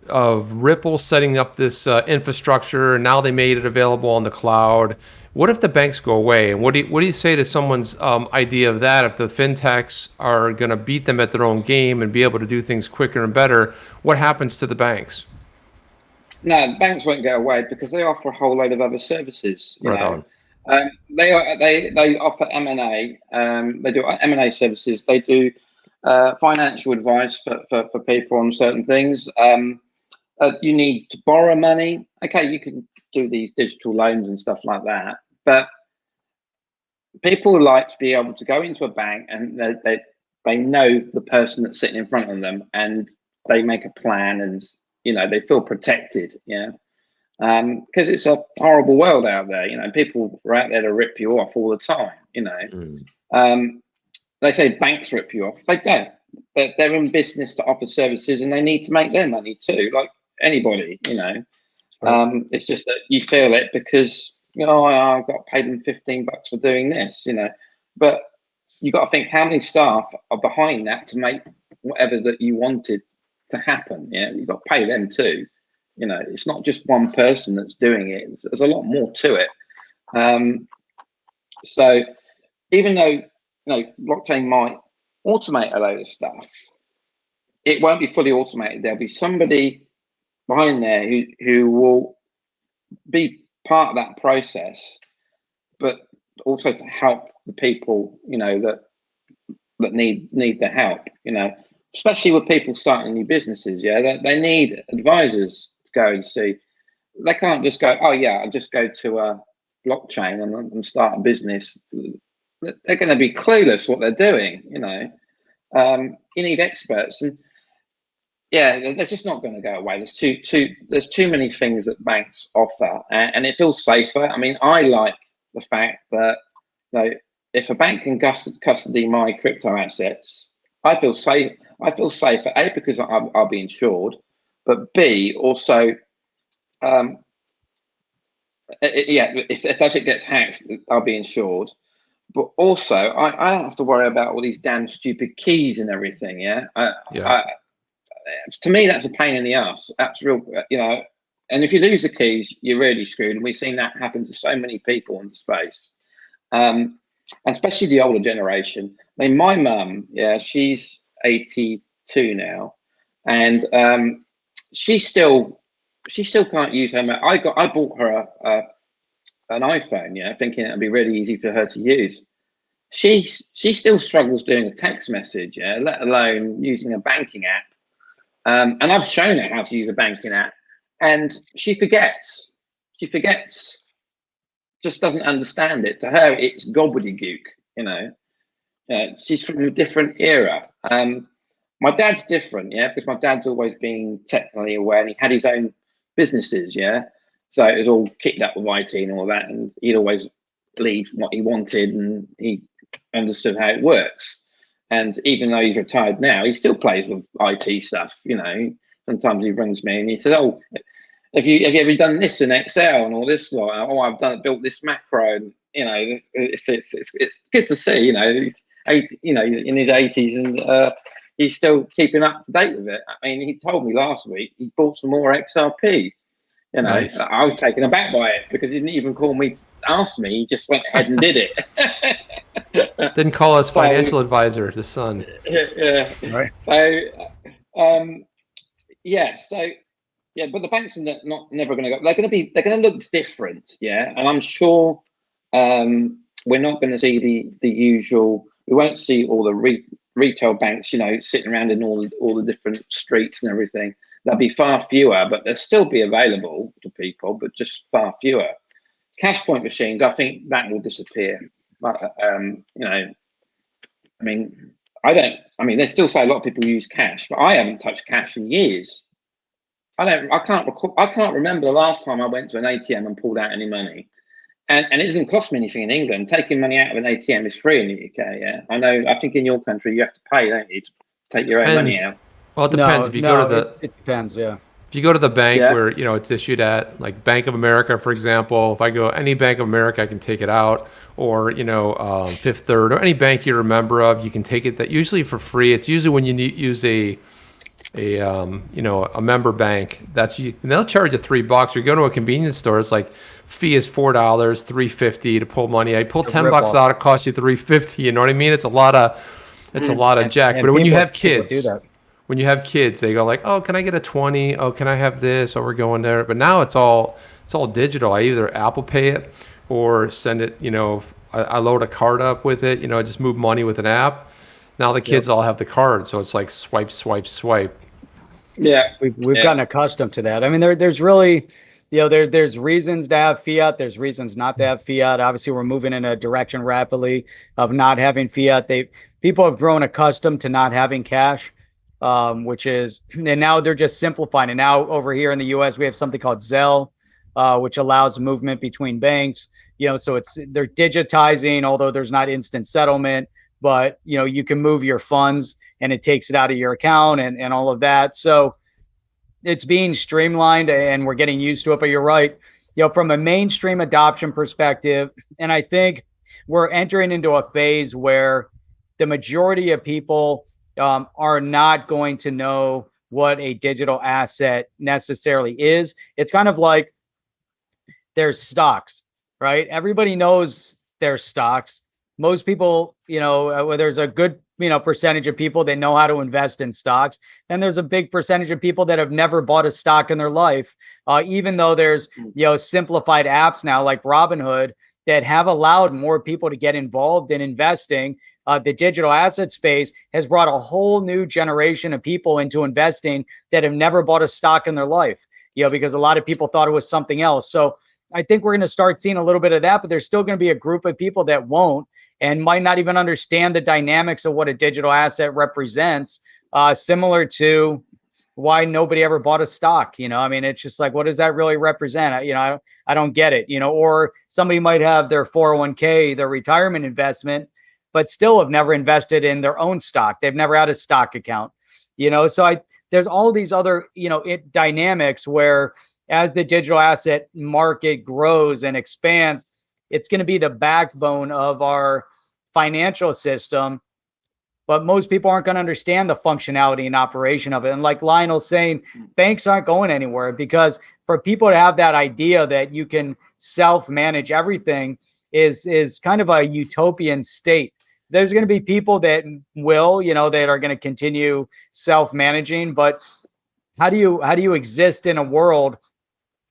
Ripple setting up this infrastructure, and now they made it available on the cloud? What if the banks go away? And what do you say to someone's idea of that? If the fintechs are going to beat them at their own game and be able to do things quicker and better, what happens to the banks? No, banks won't go away because they offer a whole load of other services. Right on. They offer M&A. They do M&A services. They do financial advice for people on certain things. You need to borrow money. Okay, you can do these digital loans and stuff like that, but people like to be able to go into a bank and they know the person that's sitting in front of them, and they make a plan, and they feel protected. Yeah. Because it's a horrible world out there. People are out there to rip you off all the time. They say banks rip you off. They don't. They're in business to offer services, and they need to make their money too, like anybody. It's just that you feel it because I've got paid them $15 for doing this. But you got to think how many staff are behind that to make whatever that you wanted to happen. Yeah, you've got to pay them too. It's not just one person that's doing it. There's a lot more to it. So even though blockchain might automate a load of stuff, it won't be fully automated. There'll be somebody behind there who will be part of that process, but also to help the people that need the help. Especially with people starting new businesses. Yeah, they need advisors to go and see. They can't just go, oh yeah, I'll just go to a blockchain and start a business. They're going to be clueless what they're doing. You need experts, and yeah, they're just not going to go away. There's too many things that banks offer, and it feels safer. I mean, I like the fact that if a bank can custody my crypto assets, I feel safe. I feel safer, A, because I'll be insured, but B, also, if it gets hacked, I'll be insured. But also, I don't have to worry about all these damn stupid keys and everything. Yeah. To me, that's a pain in the ass. That's real. And if you lose the keys, you're really screwed. And we've seen that happen to so many people in the space, and especially the older generation. I mean, my mum, yeah, she's 82 now, and she still can't use her. I bought her an iPhone, yeah, thinking it'd be really easy for her to use. She still struggles doing a text message, yeah, let alone using a banking app. And I've shown her how to use a banking app, and she forgets. Just doesn't understand it. To her, it's gobbledygook. She's from a different era. My dad's different, yeah, because my dad's always been technically aware, and he had his own businesses, yeah. So it was all kicked up with IT and all that, and he'd always lead what he wanted, and he understood how it works. And even though he's retired now, he still plays with IT stuff. Sometimes he rings me and he says, "Oh, have you ever done this in Excel and all this?" Like, "Oh, I've built this macro." And it's good to see. He's in his 80s, and he's still keeping up to date with it. I mean, he told me last week he bought some more XRP. Nice. I was taken aback by it because he didn't even call me to ask me. He just went ahead and did it. Didn't call us financial advisor, the son. Yeah. Right. So, but the banks are never going to go. They're going to look different, yeah. And I'm sure we're not going to see the usual. We won't see all the retail banks, sitting around in all the different streets and everything. There'll be far fewer, but they'll still be available to people, but just far fewer. Cash point machines, I think that will disappear. You know, I mean, I don't. I mean, they still say a lot of people use cash, but I haven't touched cash in years. I can't recall. I can't remember the last time I went to an ATM and pulled out any money. And it doesn't cost me anything in England. Taking money out of an ATM is free in the UK. Yeah, I know. I think in your country you have to pay, don't you, to take your own money Depends. out? Well, it depends. If you go to the it depends. Yeah. if you go to the bank Yeah. where it's issued at, like Bank of America, for example, if I go any Bank of America, I can take it out, or Fifth Third, or any bank you're a member of, you can take it that usually for free. It's usually when you use a member bank, and they'll charge you $3. Or you go to a convenience store, it's like fee is $4, $3.50 to pull money. I pull $10 out, it costs you $3.50. You know what I mean? It's a lot of jack. But when you have kids, do that. When you have kids, they go like, oh, can I get a 20? Oh, can I have this? Oh, we're going there. But now it's all digital. I either Apple Pay it or send it. I load a card up with it. I just move money with an app. Now the kids all have the card, so it's like swipe, swipe, swipe. Yeah, we've gotten accustomed to that. I mean, there's really, there's reasons to have fiat. There's reasons not to have fiat. Obviously, we're moving in a direction rapidly of not having fiat. People have grown accustomed to not having cash, which is, and now they're just simplifying it. Now over here in the U.S., we have something called Zelle, which allows movement between banks. So they're digitizing, although there's not instant settlement. But you can move your funds and it takes it out of your account and all of that. So it's being streamlined and we're getting used to it. But you're right, from a mainstream adoption perspective, and I think we're entering into a phase where the majority of people are not going to know what a digital asset necessarily is. It's kind of like there's stocks, right? Everybody knows there's stocks. Most people, there's a good, percentage of people that know how to invest in stocks. And there's a big percentage of people that have never bought a stock in their life, even though there's, simplified apps now like Robinhood that have allowed more people to get involved in investing. The digital asset space has brought a whole new generation of people into investing that have never bought a stock in their life, because a lot of people thought it was something else. So I think we're going to start seeing a little bit of that, but there's still going to be a group of people that won't and might not even understand the dynamics of what a digital asset represents, similar to why nobody ever bought a stock. I mean, it's just like, what does that really represent? I don't get it, or somebody might have their 401k, their retirement investment, but still have never invested in their own stock. They've never had a stock account, so there's all these other, dynamics where as the digital asset market grows and expands, it's going to be the backbone of our financial system. But most people aren't going to understand the functionality and operation of it. And like Lionel's saying, banks aren't going anywhere, because for people to have that idea that you can self-manage everything is kind of a utopian state. There's going to be people that will, that are going to continue self-managing. But how do you exist in a world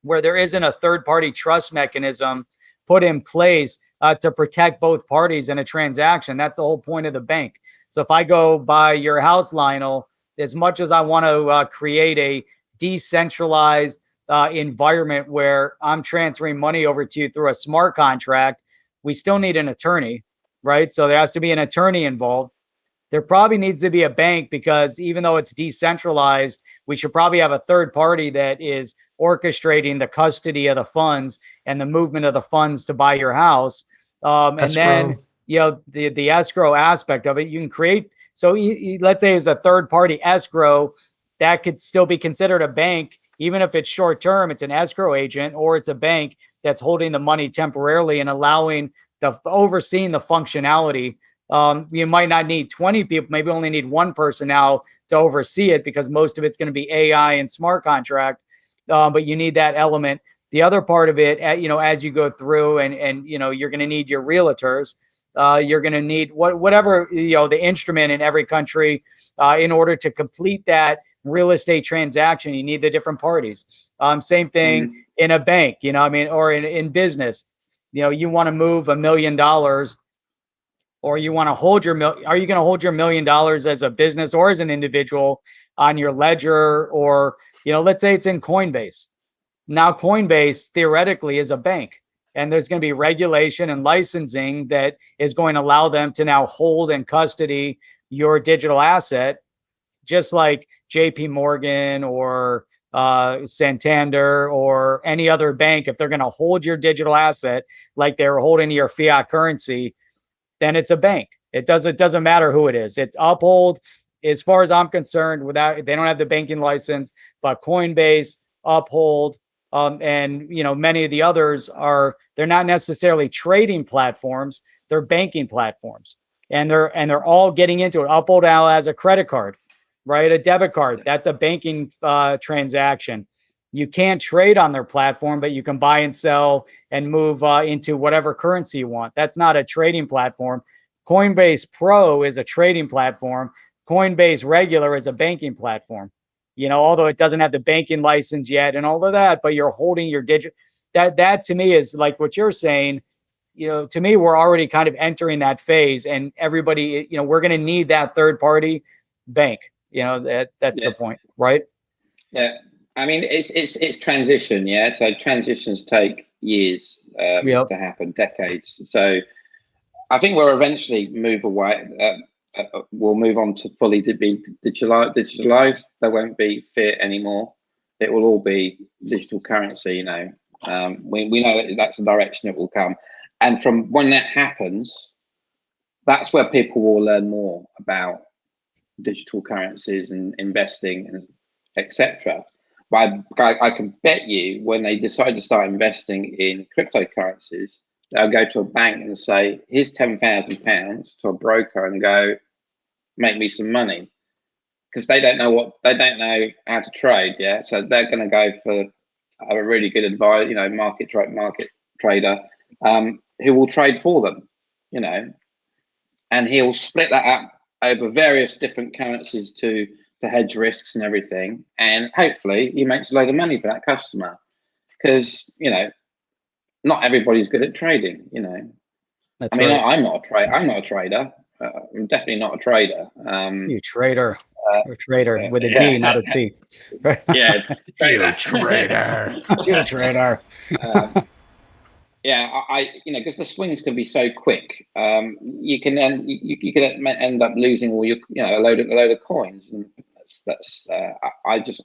where there isn't a third-party trust mechanism put in place to protect both parties in a transaction? That's the whole point of the bank. So if I go buy your house, Lionel, as much as I want to create a decentralized environment where I'm transferring money over to you through a smart contract, we still need an attorney, right? So there has to be an attorney involved. There probably needs to be a bank, because even though it's decentralized, we should probably have a third party that is orchestrating the custody of the funds and the movement of the funds to buy your house. And then, the escrow aspect of it, you can create. So let's say it's a third party escrow that could still be considered a bank, even if it's short term. It's an escrow agent, or it's a bank that's holding the money temporarily and overseeing the functionality. You might not need 20 people, maybe only need one person now to oversee it, because most of it's going to be AI and smart contract. But you need that element. The other part of it, as you go through and you're going to need your realtors. You're going to need whatever, the instrument in every country in order to complete that real estate transaction. You need the different parties. Same thing in a bank, or in business. You want to move $1 million, or you want to hold are you going to hold your $1 million as a business or as an individual on your ledger? Or, let's say it's in Coinbase. Now, Coinbase theoretically is a bank. and there's going to be regulation and licensing that is going to allow them to now hold and custody your digital asset, just like JP Morgan or Santander or any other bank. If they're going to hold your digital asset like they're holding your fiat currency, then it's a bank. It doesn't matter who it is. It's Uphold, as far as I'm concerned. Without, they don't have the banking license, but Coinbase, Uphold, and many of the others they're not necessarily trading platforms. They're banking platforms, and they're all getting into it. Uphold now has a credit card, right? A debit card. That's a banking transaction. You can't trade on their platform, but you can buy and sell and move into whatever currency you want. That's not a trading platform. Coinbase Pro is a trading platform. Coinbase Regular is a banking platform. Although it doesn't have the banking license yet and all of that, but you're holding your digital. That to me is like what you're saying. To me, we're already kind of entering that phase, and everybody, we're going to need that third party bank. That's the point, right? Yeah. I mean, it's transition, yeah. So transitions take years to happen, decades. So I think we'll eventually move away. We'll move on to fully to be digitalized. There won't be fiat anymore. It will all be digital currency. We know that's the direction it will come. And from when that happens, that's where people will learn more about digital currencies and investing and etc. But I can bet you when they decide to start investing in cryptocurrencies, they'll go to a bank and say, here's £10,000 to a broker and go, make me some money. Because they don't know how to trade, yeah. So they're going to go for a really good advisor, market trader, who will trade for them, and he'll split that up over various different currencies to hedge risks and everything, and hopefully he makes a load of money for that customer, because not everybody's good at trading. That's right. I'm not a trader. I'm definitely not a trader. You trader. You're a trader with a D, not a T. Yeah, you trader. You trader. Yeah, because the swings can be so quick. You can end up losing all your, a load of coins, and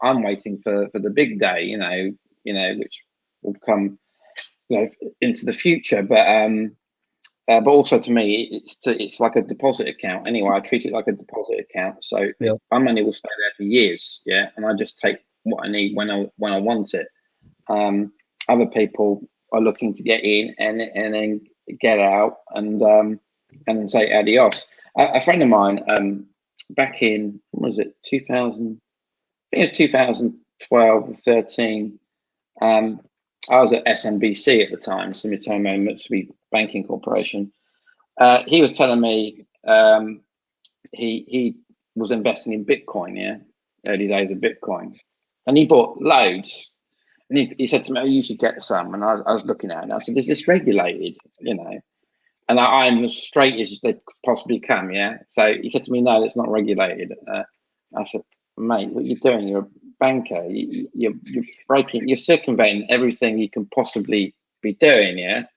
I'm waiting for the big day, which will come, into the future. But also to me, it's like a deposit account. Anyway, I treat it like a deposit account. So my money will stay there for years, yeah, and I just take what I need when I want it. Other people are looking to get in and then get out and then say adios. A friend of mine, back in, what was it, 2000? I think it was 2012 or 13. I was at SMBC at the time, Sumitomo Mitsui Banking Corporation. He was telling me he was investing in Bitcoin, yeah, early days of Bitcoin, and he bought loads. And he said to me, "Oh, you should get some." And I was looking at it, and I said, "Is this regulated?" And I'm as straight as they possibly come, yeah. So he said to me, "No, it's not regulated." I said, "Mate, what you're doing? You're a banker. You're breaking. You're circumventing everything you can possibly be doing, yeah."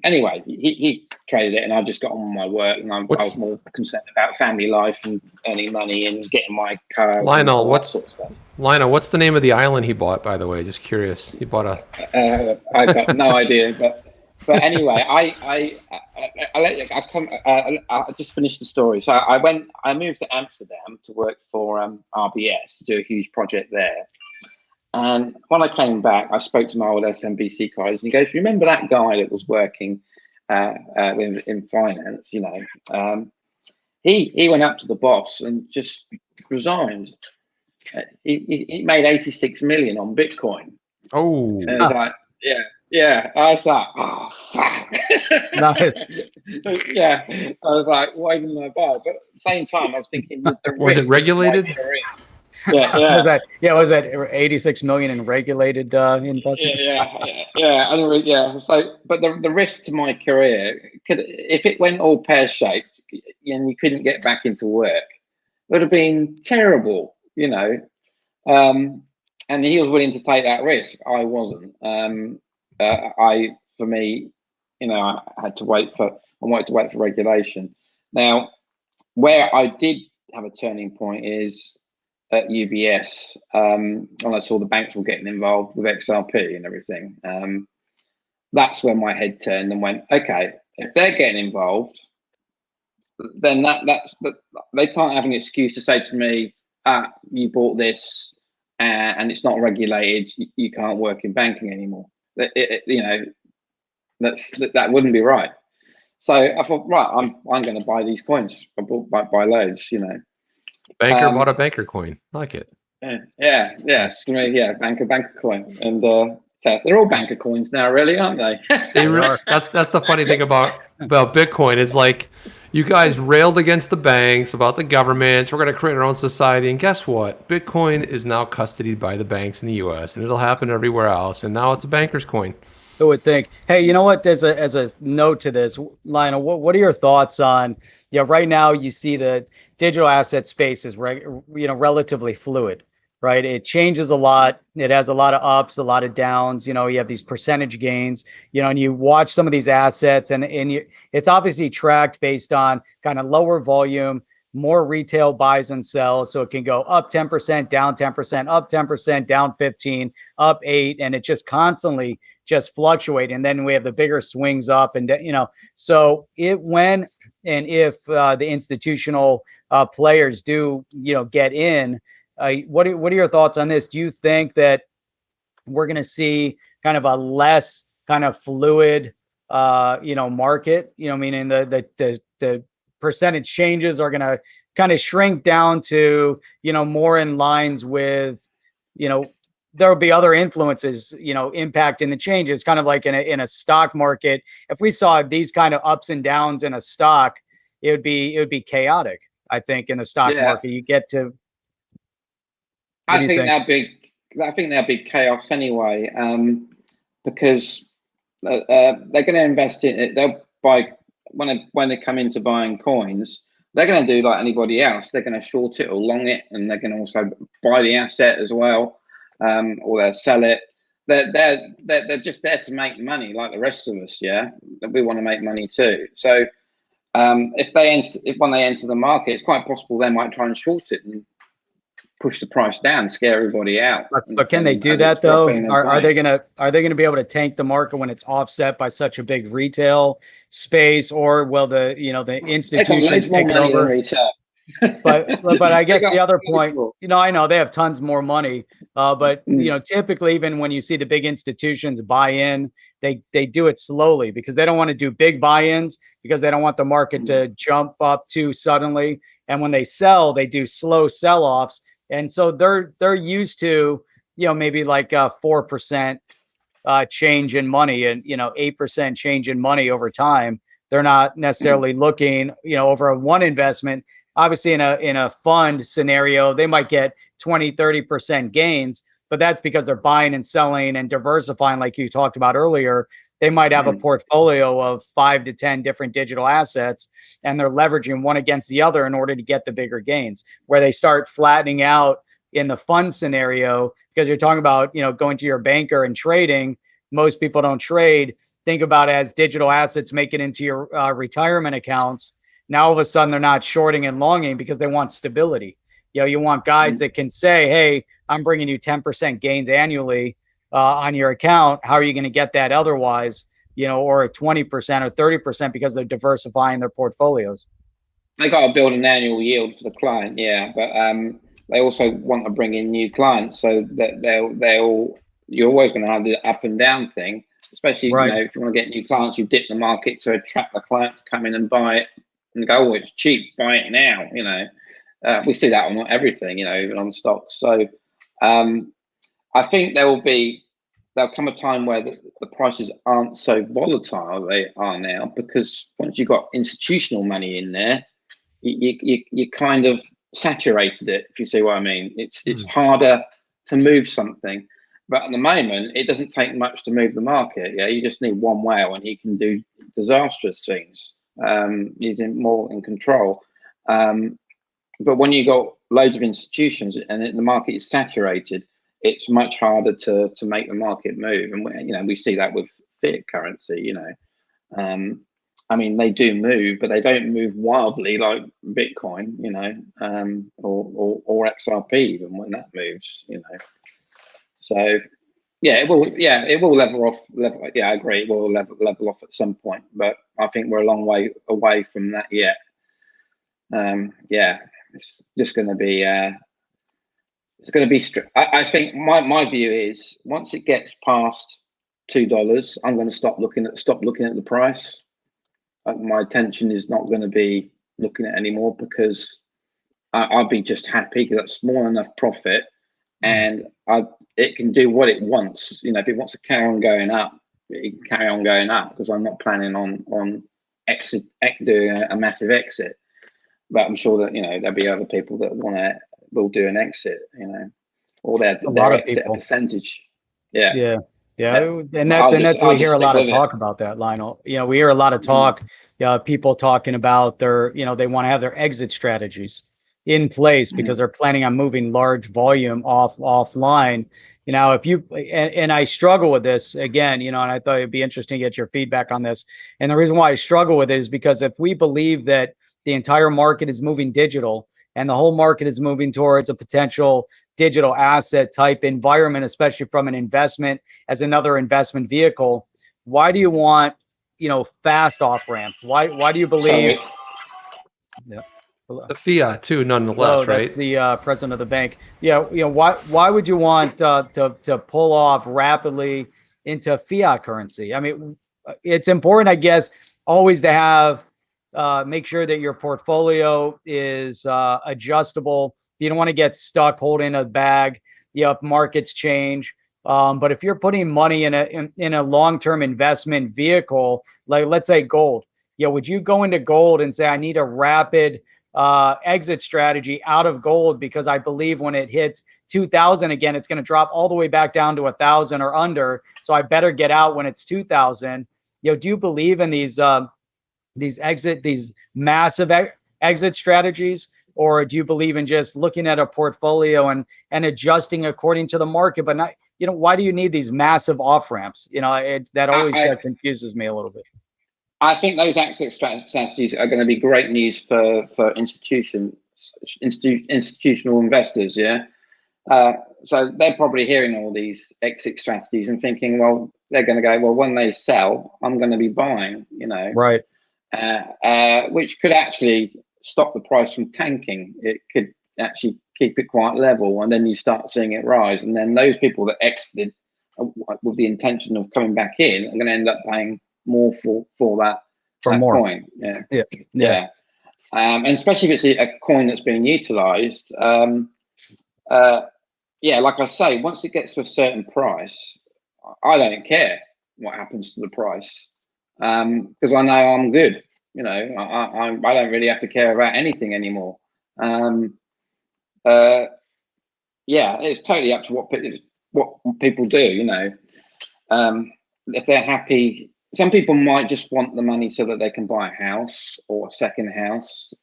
Anyway, he traded it, and I just got on with my work, and I was more concerned about family life and earning money and getting my car. Lionel, what's the name of the island he bought? By the way, just curious. He bought a. I've got no idea, but anyway, I just finished the story. So I moved to Amsterdam to work for RBS to do a huge project there. And when I came back, I spoke to my old SMBC colleagues, and he goes, "Remember that guy that was working in finance? He went up to the boss and just resigned. He made 86 million on Bitcoin." Oh, and I was like, yeah. I was like, "Oh fuck!" Nice. Yeah, I was like, "Why didn't I buy?" But at the same time, I was thinking, was it regulated? Yeah. Was that 86 million in regulated investment? Yeah. So, but the risk to my career if it went all pear shaped and you couldn't get back into work, it would have been terrible, And he was willing to take that risk. I wasn't. for me, I wanted to wait for regulation. Now, where I did have a turning point is at UBS, and I saw the banks were getting involved with XRP and everything. That's when my head turned and went, okay, if they're getting involved, then they can't have an excuse to say to me, you bought this and it's not regulated, you can't work in banking anymore. That wouldn't be right. So I thought, right, I'm going to buy these coins. I bought buy loads, Banker bought a banker coin. I like it. Yeah. Banker coin, and they're all banker coins now, really, aren't they? They are. That's the funny thing about Bitcoin is like, you guys railed against the banks about the governments. We're going to create our own society, and guess what? Bitcoin is now custodied by the banks in the U.S. and it'll happen everywhere else. And now it's a banker's coin. Who would think? Hey, you know what? As a note to this, Lionel, what are your thoughts on? Right now you see the digital asset space is relatively fluid, right? It changes a lot. It has a lot of ups, a lot of downs. You have these percentage gains. And you watch some of these assets, and it's obviously tracked based on kind of lower volume, more retail buys and sells. So it can go up 10%, down 10%, up 10%, down 15, up 8, and it just constantly just fluctuate. And then we have the bigger swings up, and so when and if the institutional players do get in, what are your thoughts on this? Do you think that we're going to see kind of a less kind of fluid market, meaning the percentage changes are going to kind of shrink down to more in lines with there will be other influences, impacting the changes, kind of like in a stock market. If we saw these kind of ups and downs in a stock, it would be chaotic. I think in the stock market, you get to. I think that'll be chaos anyway, because they're going to invest in it. They'll buy when they come into buying coins. They're going to do like anybody else. They're going to short it or long it, and they're going to also buy the asset as well. Or they'll sell it. They're just there to make money, like the rest of us. Yeah, we want to make money too. So if when they enter the market, it's quite possible they might try and short it and push the price down, scare everybody out. But can they do that though? Are they gonna be able to tank the market when it's offset by such a big retail space, or will the institutions take it over? But I guess the other point, I know they have tons more money, but typically, even when you see the big institutions buy in, they do it slowly because they don't want to do big buy-ins because they don't want the market to jump up too suddenly. And when they sell, they do slow sell-offs, and so they're used to maybe like 4% change in money and 8% change in money over time. They're not necessarily looking over a one investment. Obviously, in a fund scenario, they might get 20-30% gains, but that's because they're buying and selling and diversifying, like you talked about earlier. They might have a portfolio of 5 to 10 different digital assets, and they're leveraging one against the other in order to get the bigger gains. Where they start flattening out in the fund scenario, because you're talking about going to your banker and trading. Most people don't trade. Think about it as digital assets make it into your retirement accounts. Now, all of a sudden, they're not shorting and longing because they want stability. You want guys that can say, hey, I'm bringing you 10% gains annually on your account. How are you going to get that otherwise? Or 20% or 30% because they're diversifying their portfolios. They got to build an annual yield for the client, yeah. But they also want to bring in new clients, so that you're always going to have the up and down thing. Especially, if you want to get new clients, you dip the market to attract the client to come in and buy it. And go, oh, it's cheap, buy it now. We see that on everything, even on stocks. So I think there'll come a time where the prices aren't so volatile they are now, because once you've got institutional money in there, you kind of saturated it, if you see what I mean. It's harder to move something. But at the moment, it doesn't take much to move the market. Yeah, you just need one whale and he can do disastrous things. He's more in control. But when you got loads of institutions and the market is saturated, it's much harder to make the market move. And we see that with fiat currency. I mean, they do move, but they don't move wildly like Bitcoin, or XRP even when that moves. So yeah, it will. Yeah, it will level off. Yeah, I agree. It will level off at some point, but I think we're a long way away from that yet. Yeah, it's just going to be. It's going to be. I think my view is once it gets past $2, I'm going to stop looking at the price. My attention is not going to be looking at anymore because I'll be just happy because that's small enough profit, and it can do what it wants. If it wants to carry on going up, it can carry on going up because I'm not planning on doing a massive exit. But I'm sure that there'll be other people that will do an exit, or their exit a percentage. Yeah. Yeah, and that's we hear a lot of talk about that, Lionel. We hear a lot of talk, people talking about their, they want to have their exit strategies in place because they're planning on moving large volume offline. If you and I struggle with this again, and I thought it'd be interesting to get your feedback on this. And the reason why I struggle with it is because if we believe that the entire market is moving digital and the whole market is moving towards a potential digital asset type environment, especially from an investment as another investment vehicle, why do you want, fast off ramp? Why do you believe? Yeah. The fiat too, nonetheless, right? That's the president of the bank. Yeah. Why would you want to pull off rapidly into fiat currency? I mean, it's important, I guess, always to have make sure that your portfolio is adjustable. You don't want to get stuck holding a bag. If markets change. But if you're putting money in a long-term investment vehicle, like let's say gold, would you go into gold and say, I need a rapid exit strategy out of gold because I believe when it hits 2,000 again, it's going to drop all the way back down to 1,000 or under. So I better get out when it's 2,000. Do you believe in these massive exit strategies, or do you believe in just looking at a portfolio and adjusting according to the market, but not, why do you need these massive off ramps? That always confuses me a little bit. I think those exit strategies are going to be great news for institutional investors. Yeah. So they're probably hearing all these exit strategies and thinking, well, they're going to go, well, when they sell, I'm going to be buying, Right. Which could actually stop the price from tanking. It could actually keep it quite level, and then you start seeing it rise. And then those people that exited with the intention of coming back in are going to end up paying more for that coin. Yeah. And especially if it's a coin that's being utilized. Like I say, once it gets to a certain price, I don't care what happens to the price because I know I'm good. I don't really have to care about anything anymore. It's totally up to what people do. If they're happy, some people might just want the money so that they can buy a house or a second house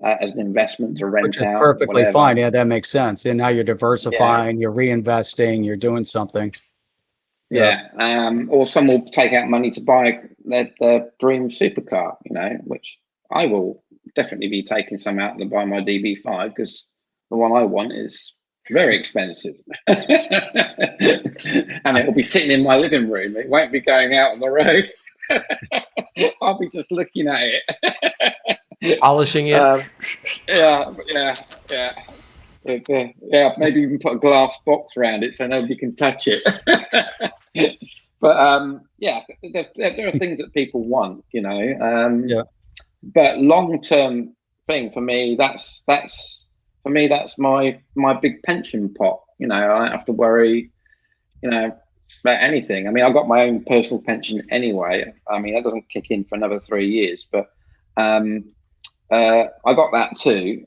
as an investment to rent Which is out. perfectly fine. Yeah, that makes sense. And now you're diversifying, you're reinvesting, you're doing something. Or some will take out money to buy their dream supercar, which I will definitely be taking some out to buy my DB5 because the one I want is very expensive. And it will be sitting in my living room. It won't be going out on the road. I'll be just looking at it. Polishing it. Maybe even put a glass box around it so nobody can touch it. But there are things that people want, But long-term thing for me, that's my big pension pot. I don't have to worry, about anything. I mean, I've got my own personal pension anyway. I mean, that doesn't kick in for another 3 years, but I got that too.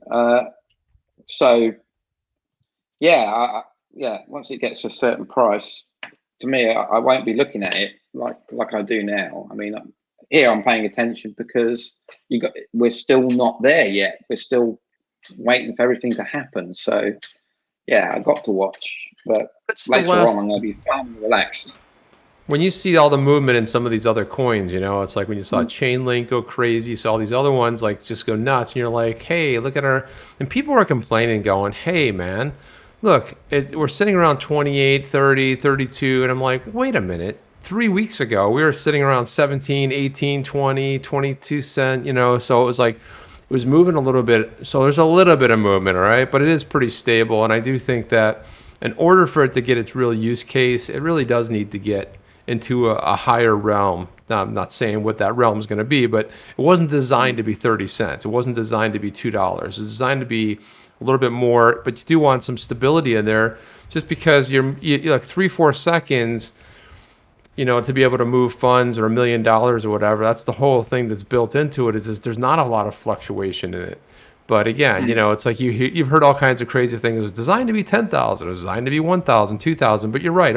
Once it gets to a certain price, to me, I won't be looking at it like I do now. I mean, here I'm paying attention because we're still not there yet. We're still waiting for everything to happen. So, I got to watch. But It's the later last. on, I'm going to be far more relaxed. When you see all the movement in some of these other coins, it's like when you saw Chainlink go crazy, you saw all these other ones like just go nuts, and you're like, hey, look at our, and people are complaining, going, hey, man, look, we're sitting around 28, 30, 32, and I'm like, wait a minute. 3 weeks ago, we were sitting around 17, 18, 20, 22 cent, so it was like, it was moving a little bit. So there's a little bit of movement, all right, but it is pretty stable. And I do think that in order for it to get its real use case, it really does need to get into a higher realm. Now, I'm not saying what that realm is going to be, but it wasn't designed to be 30 cents. It wasn't designed to be $2. It was designed to be a little bit more, but you do want some stability in there, just because you're like 3-4 seconds, to be able to move funds or $1 million or whatever. That's the whole thing that's built into it, is there's not a lot of fluctuation in it. But again, it's like you've heard all kinds of crazy things. It was designed to be 10,000. It was designed to be 1,000, 2,000. But you're right.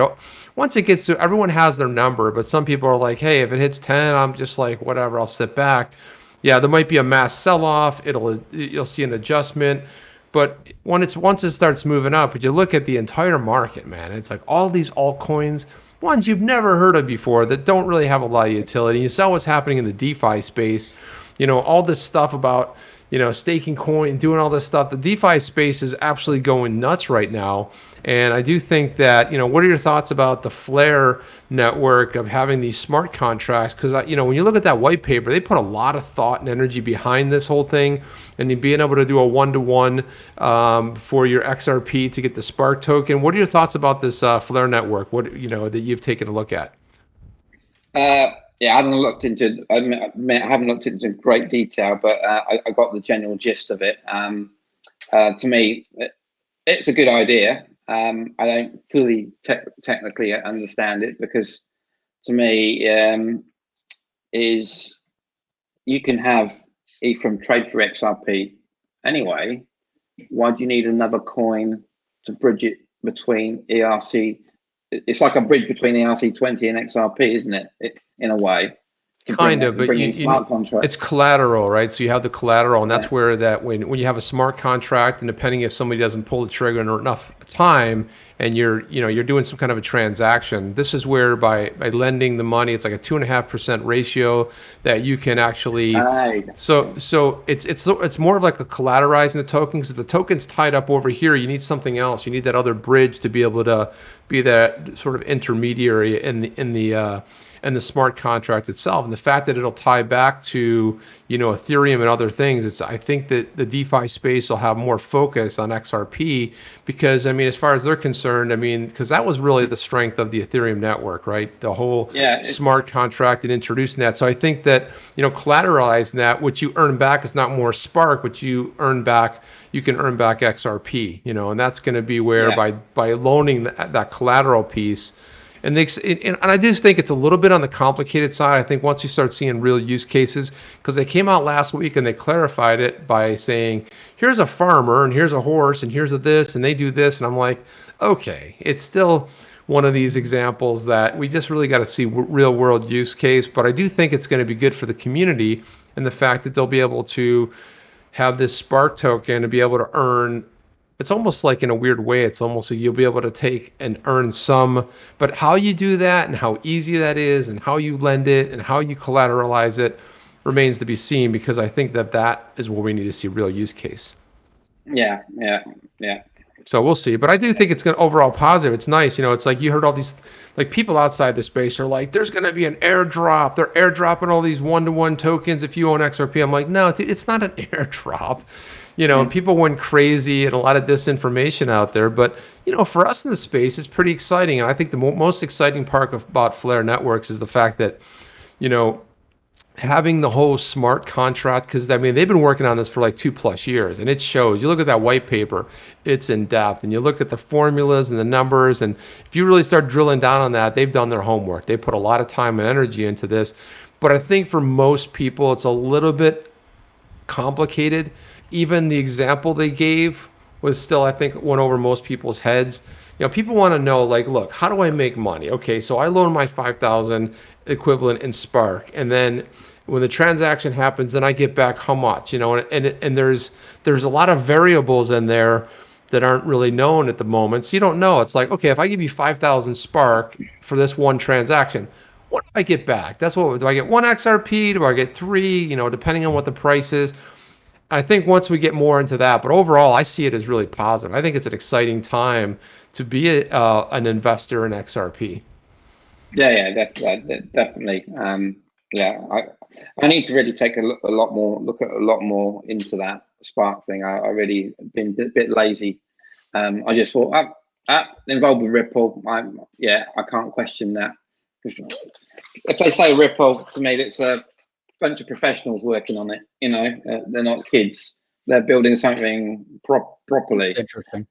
Once it gets to, everyone has their number. But some people are like, hey, if it hits 10, I'm just like, whatever, I'll sit back. Yeah, there might be a mass sell-off. You'll see an adjustment. But once it starts moving up, but you look at the entire market, man, it's like all these altcoins, ones you've never heard of before that don't really have a lot of utility. You saw what's happening in the DeFi space. All this stuff about staking coin, doing all this stuff. The DeFi space is absolutely going nuts right now. And I do think that, what are your thoughts about the Flare network of having these smart contracts? Because, when you look at that white paper, they put a lot of thought and energy behind this whole thing. And being able to do a one-to-one for your XRP to get the Spark token. What are your thoughts about this Flare network? What, that you've taken a look at? Yeah, I haven't looked into. I haven't looked into great detail, but I got the general gist of it. To me, it's a good idea. I don't fully technically understand it, because to me, is you can have Ethereum trade for XRP anyway. Why do you need another coin to bridge it between ERC? It's like a bridge between ERC20 and XRP, isn't it? In a way. Kind of, but it's collateral, right? So you have the collateral, and that's where that when you have a smart contract, and depending if somebody doesn't pull the trigger in enough time, and you're doing some kind of a transaction, this is where by lending the money, it's like a 2.5% ratio that you can actually. So it's more of like a collateralizing the token, because if the token's tied up over here, you need something else. You need that other bridge to be able to be that sort of intermediary in the smart contract itself. And the fact that it'll tie back to Ethereum and other things, I think that the DeFi space will have more focus on XRP, because as far as they're concerned, because that was really the strength of the Ethereum network, right? The whole smart contract and introducing that. So I think that collateralizing that, what you earn back is not more Spark, what you earn back. You can earn back XRP, and that's going to be where by loaning that collateral piece. And I just think it's a little bit on the complicated side. I think once you start seeing real use cases, because they came out last week and they clarified it by saying, here's a farmer and here's a horse and here's a this and they do this. And I'm like, okay, it's still one of these examples that we just really got to see real world use case. But I do think it's going to be good for the community, and the fact that they'll be able to have this Spark token to be able to earn. It's almost like, in a weird way, it's almost like you'll be able to take and earn some, but how you do that and how easy that is and how you lend it and how you collateralize it remains to be seen, because I think that is where we need to see real use case. Yeah. So we'll see, but I do think it's going to overall positive. It's nice. It's like you heard all these, like, people outside the space are like, there's going to be an airdrop. They're airdropping all these one-to-one tokens if you own XRP. I'm like, no, it's not an airdrop. And people went crazy and a lot of disinformation out there. But, for us in the space, it's pretty exciting. And I think the most exciting part about Flare Networks is the fact that, having the whole smart contract, because they've been working on this for like 2+ years, and it shows. You look at that white paper, it's in depth, and you look at the formulas and the numbers, and if you really start drilling down on that, they've done their homework. They put a lot of time and energy into this. But I think for most people, it's a little bit complicated. Even the example they gave was still, I think, went over most people's heads. People want to know, like, look, how do I make money? Okay, so I loan my 5,000 equivalent in Spark, and then when the transaction happens, then I get back how much? And there's a lot of variables in there that aren't really known at the moment. So you don't know. It's like, okay, if I give you 5,000 Spark for this one transaction, what do I get back? That's what, do I get 1 XRP? Do I get 3? You know, depending on what the price is. I think once we get more into that, but overall, I see it as really positive. I think it's an exciting time to be an investor in XRP. Yeah, definitely. Yeah, I need to really take look at a lot more into that Spark thing. I really been a bit lazy. I just thought, involved with Ripple. I can't question that. If they say Ripple to me, it's a bunch of professionals working on it. You know, they're not kids. They're building something properly. Interesting.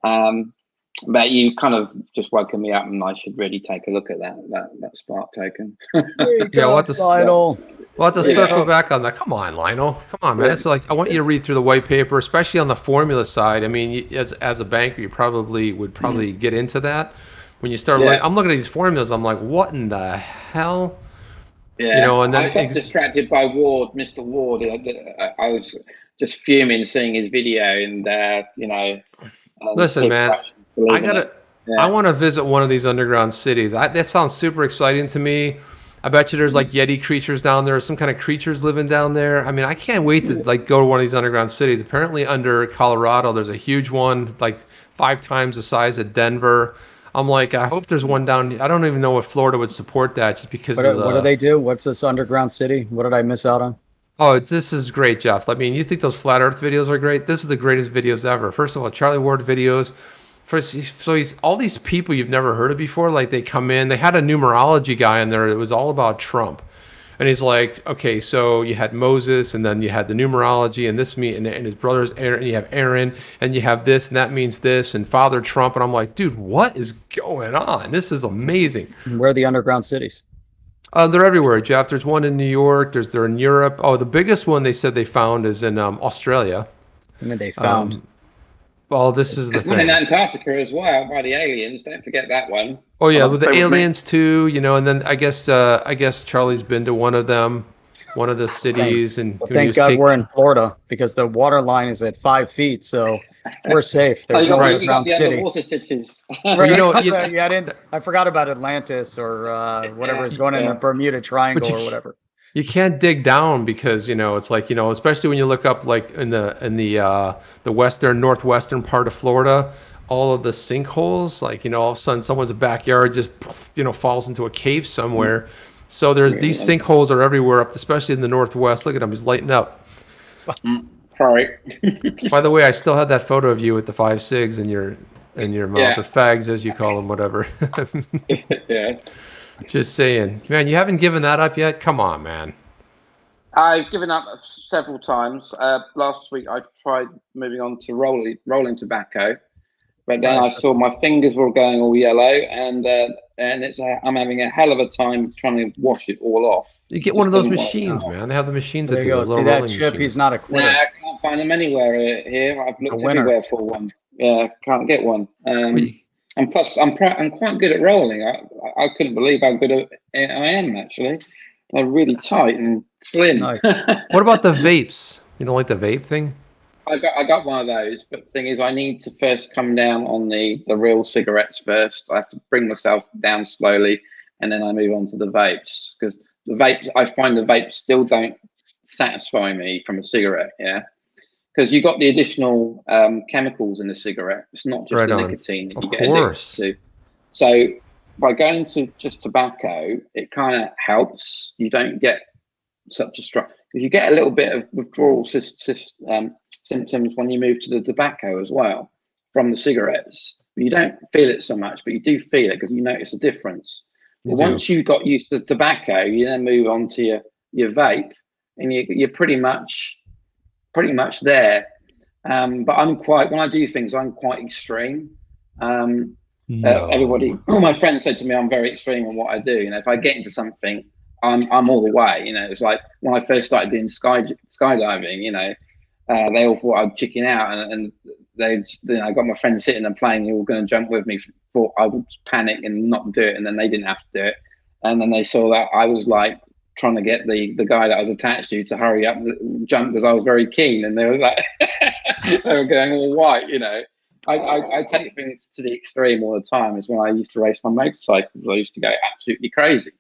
But you kind of just woken me up, and I should really take a look at that Spark token. Yeah, we'll have to Yeah. circle back on that. Come on, Lionel. Come on, man. It's like, I want you to read through the white paper, especially on the formula side. I mean, as a banker, you would probably get into that. When you start I'm looking at these formulas, I'm like, what in the hell? Yeah, you know, and then I got distracted by Mr. Ward. I was just fuming seeing his video, and you know. Listen, man, I want to visit one of these underground cities. That sounds super exciting to me. I bet you there's like Yeti creatures down there, some kind of creatures living down there. I mean, I can't wait to like go to one of these underground cities. Apparently, under Colorado, there's a huge one, like 5 times the size of Denver. I'm like, I hope there's one down. I don't even know if Florida would support that, just because what do they do? What's this underground city? What did I miss out on? Oh, this is great, Jeff. I mean, you think those flat Earth videos are great? This is the greatest videos ever. First of all, Charlie Ward videos. So he's all these people you've never heard of before. Like, they come in. They had a numerology guy in there. It was all about Trump, and he's like, okay, so you had Moses, and then you had the numerology, and this and his brothers Aaron, and you have Aaron, and you have this, and that means this, and Father Trump, and I'm like, dude, what is going on? This is amazing. Where are the underground cities? They're everywhere, Jeff. There's one in New York. They're in Europe. Oh, the biggest one they said they found is in Australia. I mean, they found. Well, this is the one thing. in Antarctica as well, by the aliens. Don't forget that one. Oh yeah, with the aliens too. You know, and then I guess Charlie's been to one of them, one of the cities, and thank God we're in Florida, because the water line is at 5 feet, so we're safe. There's no underground city. Underwater cities. I forgot about Atlantis or whatever is going in the Bermuda Triangle or whatever. You can't dig down because, you know, it's like, you know, especially when you look up like in the northwestern part of Florida, all of the sinkholes, like, you know, all of a sudden someone's backyard just, you know, falls into a cave somewhere. So there's these sinkholes are everywhere up, especially in the northwest. Look at him, he's lighting up. Sorry. By the way, I still had that photo of you with the 5 cigs in your mouth, or fags as you call them, whatever. Yeah. Just saying, man, you haven't given that up yet? Come on, man. I've given up several times. Last week I tried moving on to rolling tobacco, but then I saw my fingers were going all yellow, and I'm having a hell of a time trying to wash it all off. You get one of those machines, man. They have the machines that do it. See that chip? He's not a quitter. Nah, I can't find them anywhere here. I've looked everywhere for one. Yeah, can't get one. And plus, I'm quite good at rolling. I couldn't believe how good I am, actually. They're really tight and slim. Nice. What about the vapes? You don't like the vape thing? I got one of those, but the thing is, I need to first come down on the real cigarettes first. I have to bring myself down slowly, and then I move on to the vapes, because I find the vapes still don't satisfy me from a cigarette. Yeah. Because you got the additional chemicals in the cigarette. It's not just the nicotine that you get addicted to. So by going to just tobacco, it kind of helps. You don't get such a strong, because you get a little bit of withdrawal symptoms when you move to the tobacco as well from the cigarettes. You don't feel it so much, but you do feel it because you notice a difference. But once you got used to tobacco, you then move on to your vape, and you're pretty much there. But when I do things, I'm quite extreme. Everybody, all my friends said to me, I'm very extreme in what I do. You know, if I get into something, I'm all the way. You know, it's like when I first started doing skydiving, you know, they all thought I'd chicken out, and I got my friends sitting and playing, who were going to jump with me, thought I would panic and not do it, and then they didn't have to do it. And then they saw that I was like trying to get the guy that I was attached to hurry up jump, because I was very keen, and they were like they were going all white, you know. I take things to the extreme all the time. Is when I used to race my motorcycles. I used to go absolutely crazy.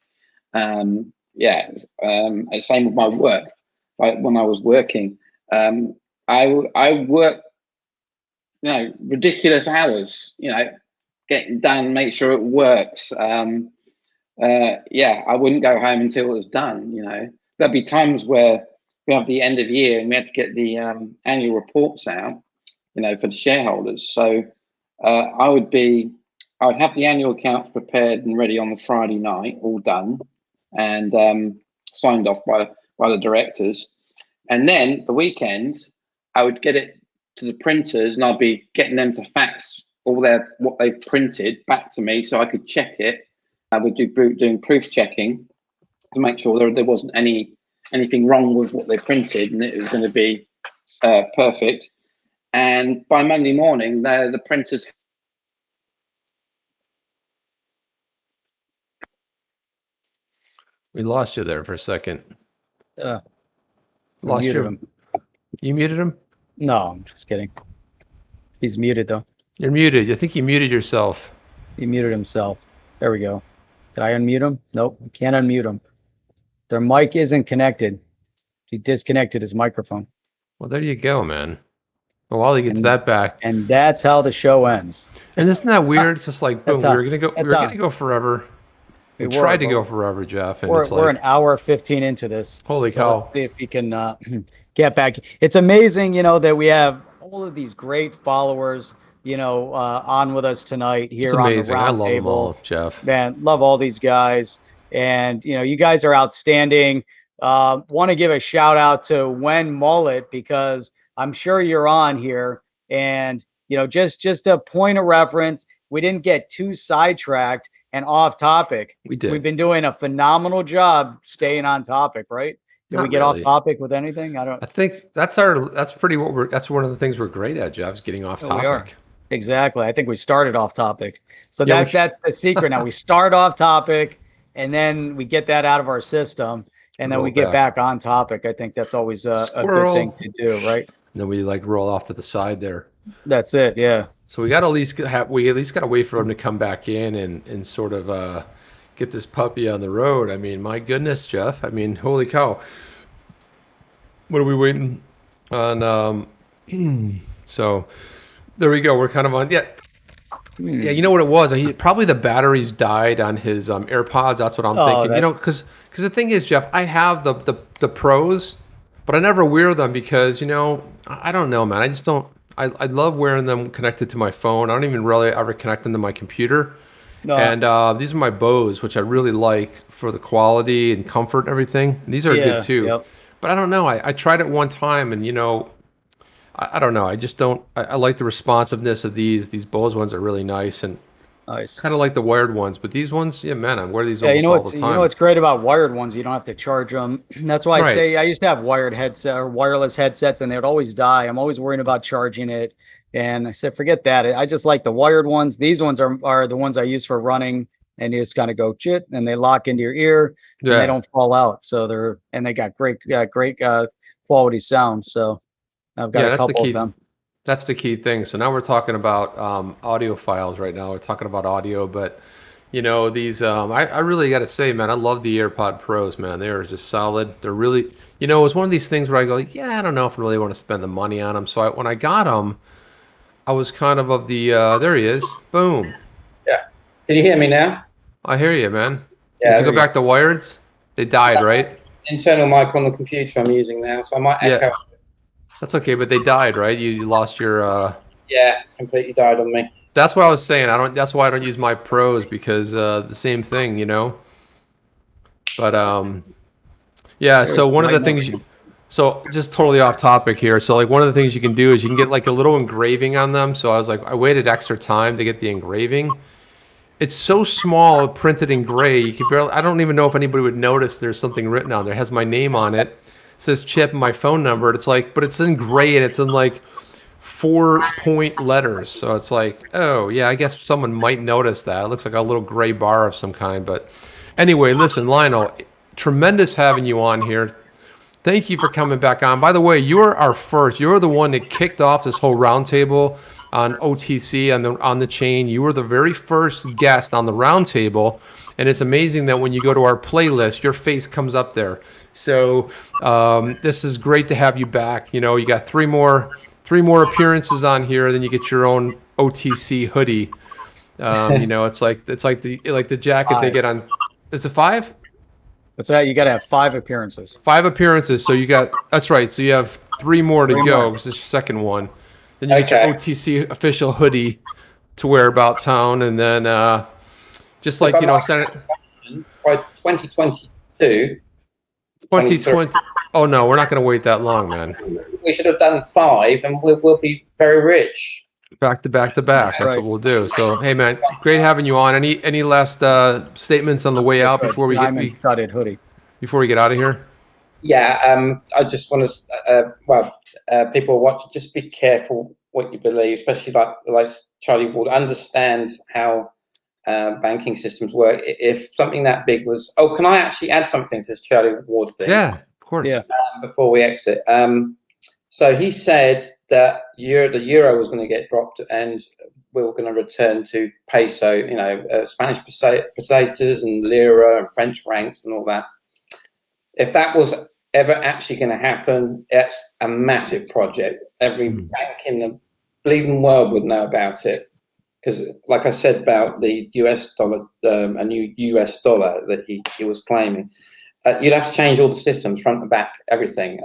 Yeah. Same with my work. Like when I was working, I work, ridiculous hours. Getting done, make sure it works. Yeah, I wouldn't go home until it was done. There'd be times where we have the end of year and we had to get the annual reports out, for the shareholders. So I would have the annual accounts prepared and ready on the Friday night, all done and signed off by the directors. And then the weekend, I would get it to the printers and I'd be getting them to fax all what they've printed back to me so I could check it. I would doing proof checking to make sure there wasn't anything wrong with what they printed and it was going to be perfect. And by Monday morning, the printers. We lost you there for a second. Lost him. You muted him? No, I'm just kidding. He's muted though. You're muted. I think you muted yourself. He muted himself. There we go. Did I unmute him? Nope, can't unmute him. Their mic isn't connected. He disconnected his microphone. Well, there you go, man. Well, while he gets that back. And that's how the show ends. And isn't that weird? It's just like, boom, we were gonna go forever. We tried to go forever, Jeff. And we're an hour 15 into this. Holy cow. Let's see if we can get back. It's amazing, that we have all of these great followers, on with us tonight here it's amazing. on the round I love table. them all, Jeff. Man, love all these guys. And, you guys are outstanding. Want to give a shout out to Wen Mullet because I'm sure you're on here. And, just a point of reference, we didn't get too sidetracked and off topic. We did. We've been doing a phenomenal job staying on topic, right? Did we get off topic with anything? I think that's one of the things we're great at, Jeff, is getting off topic. We are. Exactly. I think we started off topic. So that's the secret now. We start off topic and then we get that out of our system and then we get back on topic. I think that's always a good thing to do, right? And then we roll off to the side there. That's it. Yeah. So we got to at least got to wait for him to come back in and sort of get this puppy on the road. I mean, my goodness, Jeff. I mean, holy cow. What are we waiting on? So there we go. We're kind of on. Yeah. Yeah. You know what it was? Probably the batteries died on his AirPods. That's what I'm thinking. Because the thing is, Jeff, I have the Pros, but I never wear them because, I don't know, man. I just don't. I love wearing them connected to my phone. I don't even really ever connect them to my computer. No. And these are my Bose, which I really like for the quality and comfort and everything. And these are good too. Yep. But I don't know. I tried it one time and, I don't know. I just don't. I like the responsiveness of these. These Bose ones are really nice and kind of like the wired ones. But these ones, yeah, man, I wear these almost all the time. You know what's great about wired ones? You don't have to charge them. That's why I used to have wired headset or wireless headsets and they would always die. I'm always worrying about charging it. And I said, forget that. I just like the wired ones. These ones are the ones I use for running. And you just kind of go chit and they lock into your ear and they don't fall out. So they got great quality sound. So I've got a couple of them. That's the key thing. So now we're talking about audio files right now. We're talking about audio, but these I really got to say, man, I love the AirPod Pros, man. They are just solid. They're really, it's one of these things where I go, yeah, I don't know if I really want to spend the money on them. So when I got them, I was kind of the there he is, boom. Yeah. Can you hear me now? I hear you, man. Yeah. Did you go back to wireds? They died, right? Internal mic on the computer I'm using now, so I might echo. Yeah. That's okay, but they died, right? You lost your. Yeah, completely died on me. That's what I was saying. That's why I don't use my Pros because the same thing, But yeah. So one of the things so just totally off topic here. So like one of the things you can do is you can get like a little engraving on them. So I was like, I waited extra time to get the engraving. It's so small, printed in gray. You can barely. I don't even know if anybody would notice. There's something written on there. It has my name on it. It says Chip and my phone number. It's like, but it's in gray and it's in like 4-point letters. So it's like, oh yeah, I guess someone might notice that. It looks like a little gray bar of some kind. But anyway, listen, Lionel, tremendous having you on here. Thank you for coming back on. By the way, you're the one that kicked off this whole roundtable on OTC on the chain. You were the very first guest on the roundtable, and it's amazing that when you go to our playlist, your face comes up there. So this is great to have you back. You know, you got three more appearances on here, then you get your own OTC hoodie. You know, it's like the jacket they get on. Is it 5? That's right. You got to have 5 appearances. 5 appearances. So you got, that's right. So you have 3 more to 3 go more. because it's your second one. Then you get your OTC official hoodie to wear about town, and then just like, you know, by 2022. 2020. Oh no, we're not going to wait that long, man. We should have done 5, and we'll be very rich. Back to back to back. That's Right. what we'll do. So hey, man, great having you on. Any last statements on the way out before we diamond-studded hoodie. before we get out of here? Yeah, I just want to, people watching, just be careful what you believe, especially like Charlie Ward. Understand how banking systems work. If something that big was, can I actually add something to this Charlie Ward thing? Yeah, of course. Yeah. Before we exit, so he said that the euro was going to get dropped and we were going to return to peso, you know, Spanish pesetas and lira and French francs and all that. If that was ever actually going to happen, it's a massive project. Every bank in the bleeding world would know about it. Because, like I said about the US dollar, a new US dollar that he was claiming, you'd have to change all the systems, front and back, everything.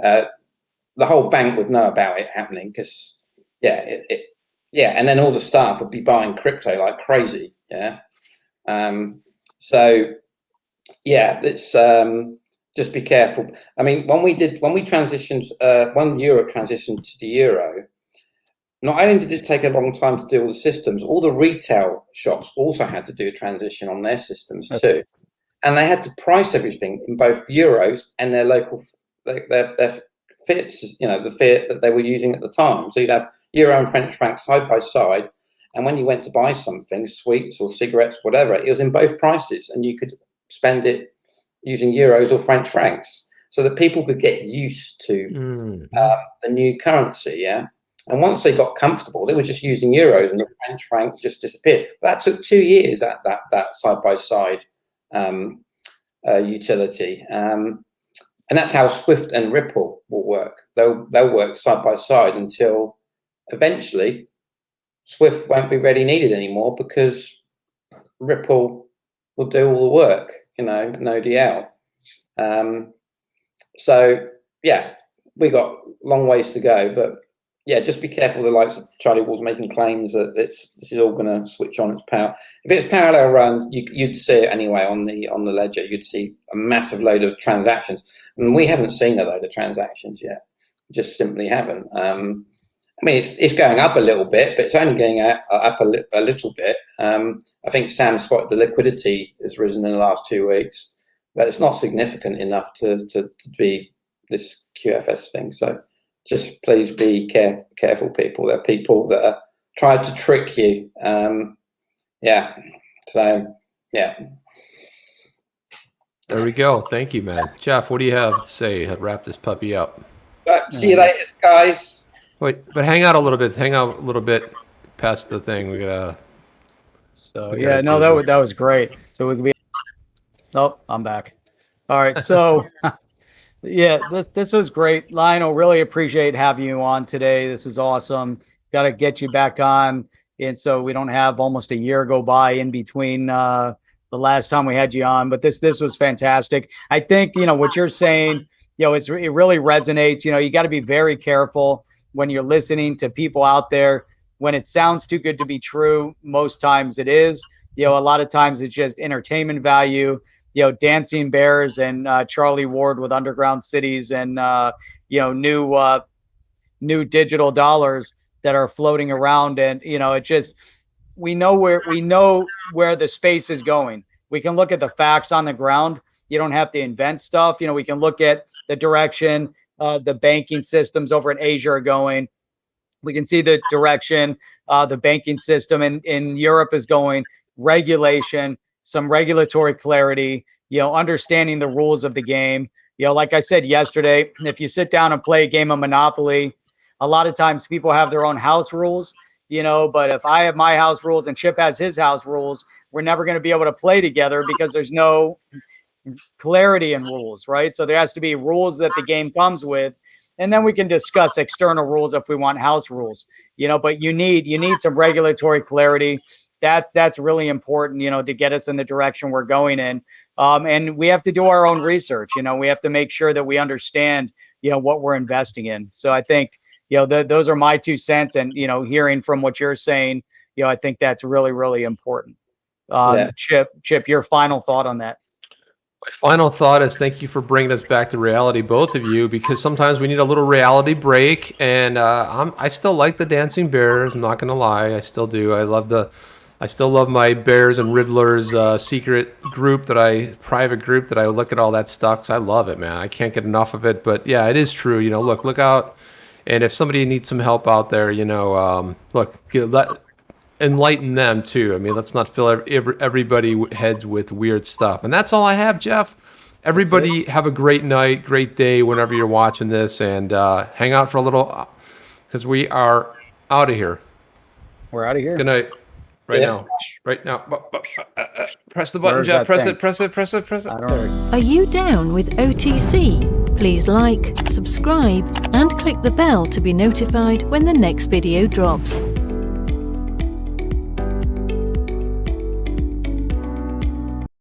The whole bank would know about it happening because, and then all the staff would be buying crypto like crazy. Yeah. So, yeah, it's just be careful. I mean, when we transitioned, when Europe transitioned to the euro, not only did it take a long time to do all the systems, all the retail shops also had to do a transition on their systems too. And they had to price everything in both euros and their local, their fiats, you know, the fiat that they were using at the time. So you'd have euro and French francs side by side. And when you went to buy something, sweets or cigarettes, whatever, it was in both prices. And you could spend it using euros or French francs so that people could get used to the new currency. Yeah. And once they got comfortable, they were just using euros and the French franc just disappeared. That took 2 years at that side-by-side utility. And that's how Swift and Ripple will work. They'll work side-by-side until eventually Swift won't be ready needed anymore because Ripple will do all the work, you know, an ODL. So, yeah, we got long ways to go, but yeah, just be careful. The likes of Charlie Ward's making claims that this is all going to switch on its power. If it's parallel run, you'd see it anyway on the ledger. You'd see a massive load of transactions, and we haven't seen a load of transactions yet. Just simply haven't. I mean, it's going up a little bit, but it's only going up a little bit. I think Sam spotted the liquidity has risen in the last 2 weeks, but it's not significant enough to be this QFS thing. So. Just please be careful, people. There are people that are trying to trick you. Yeah. So, yeah. There we go. Thank you, man. Jeff, what do you have to say to wrap this puppy up? See you later, guys. Wait, but hang out a little bit. Hang out a little bit past the thing. We gotta. So yeah, no, that was great. So we could be. Nope, I'm back. All right, so. Yeah, this was great. Lionel, really appreciate having you on today. This is awesome. Got to get you back on. And so we don't have almost a year go by in between the last time we had you on. But this was fantastic. I think, you know, what you're saying, you know, it really resonates. You know, you got to be very careful when you're listening to people out there. When it sounds too good to be true, most times it is. You know, a lot of times it's just entertainment value. You know, Dancing Bears and Charlie Ward with Underground Cities and, you know, new digital dollars that are floating around. And, you know, it just, we know where the space is going. We can look at the facts on the ground. You don't have to invent stuff. You know, we can look at the direction the banking systems over in Asia are going. We can see the direction the banking system in Europe is going, regulation, some regulatory clarity, you know, understanding the rules of the game. You know, like I said yesterday, if you sit down and play a game of Monopoly, a lot of times people have their own house rules. but if I have my house rules and Chip has his house rules, we're never going to be able to play together because there's no clarity in rules, right? So there has to be rules that the game comes with, and then we can discuss external rules if we want house rules, but you need some regulatory clarity. That's really important, to get us in the direction we're going in. And we have to do our own research. We have to make sure that we understand, what we're investing in. So I think, those are my 2 cents. And, hearing from what you're saying, I think that's really, really important. Chip, your final thought on that? My final thought is thank you for bringing us back to reality, both of you, because sometimes we need a little reality break. And I still like the Dancing Bears. I'm not going to lie. I still do. I still love my Bears and Riddlers secret group private group that I look at all that stuff because I love it, man. I can't get enough of it. But yeah, it is true. Look out. And if somebody needs some help out there, enlighten them too. I mean, let's not fill everybody heads with weird stuff. And that's all I have, Jeff. Everybody have a great night, great day whenever you're watching this, and hang out for a little because we are out of here. We're out of here. Good night. Right now. Press the button, Jeff. Press it. Are you down with OTC? Please like, subscribe, and click the bell to be notified when the next video drops.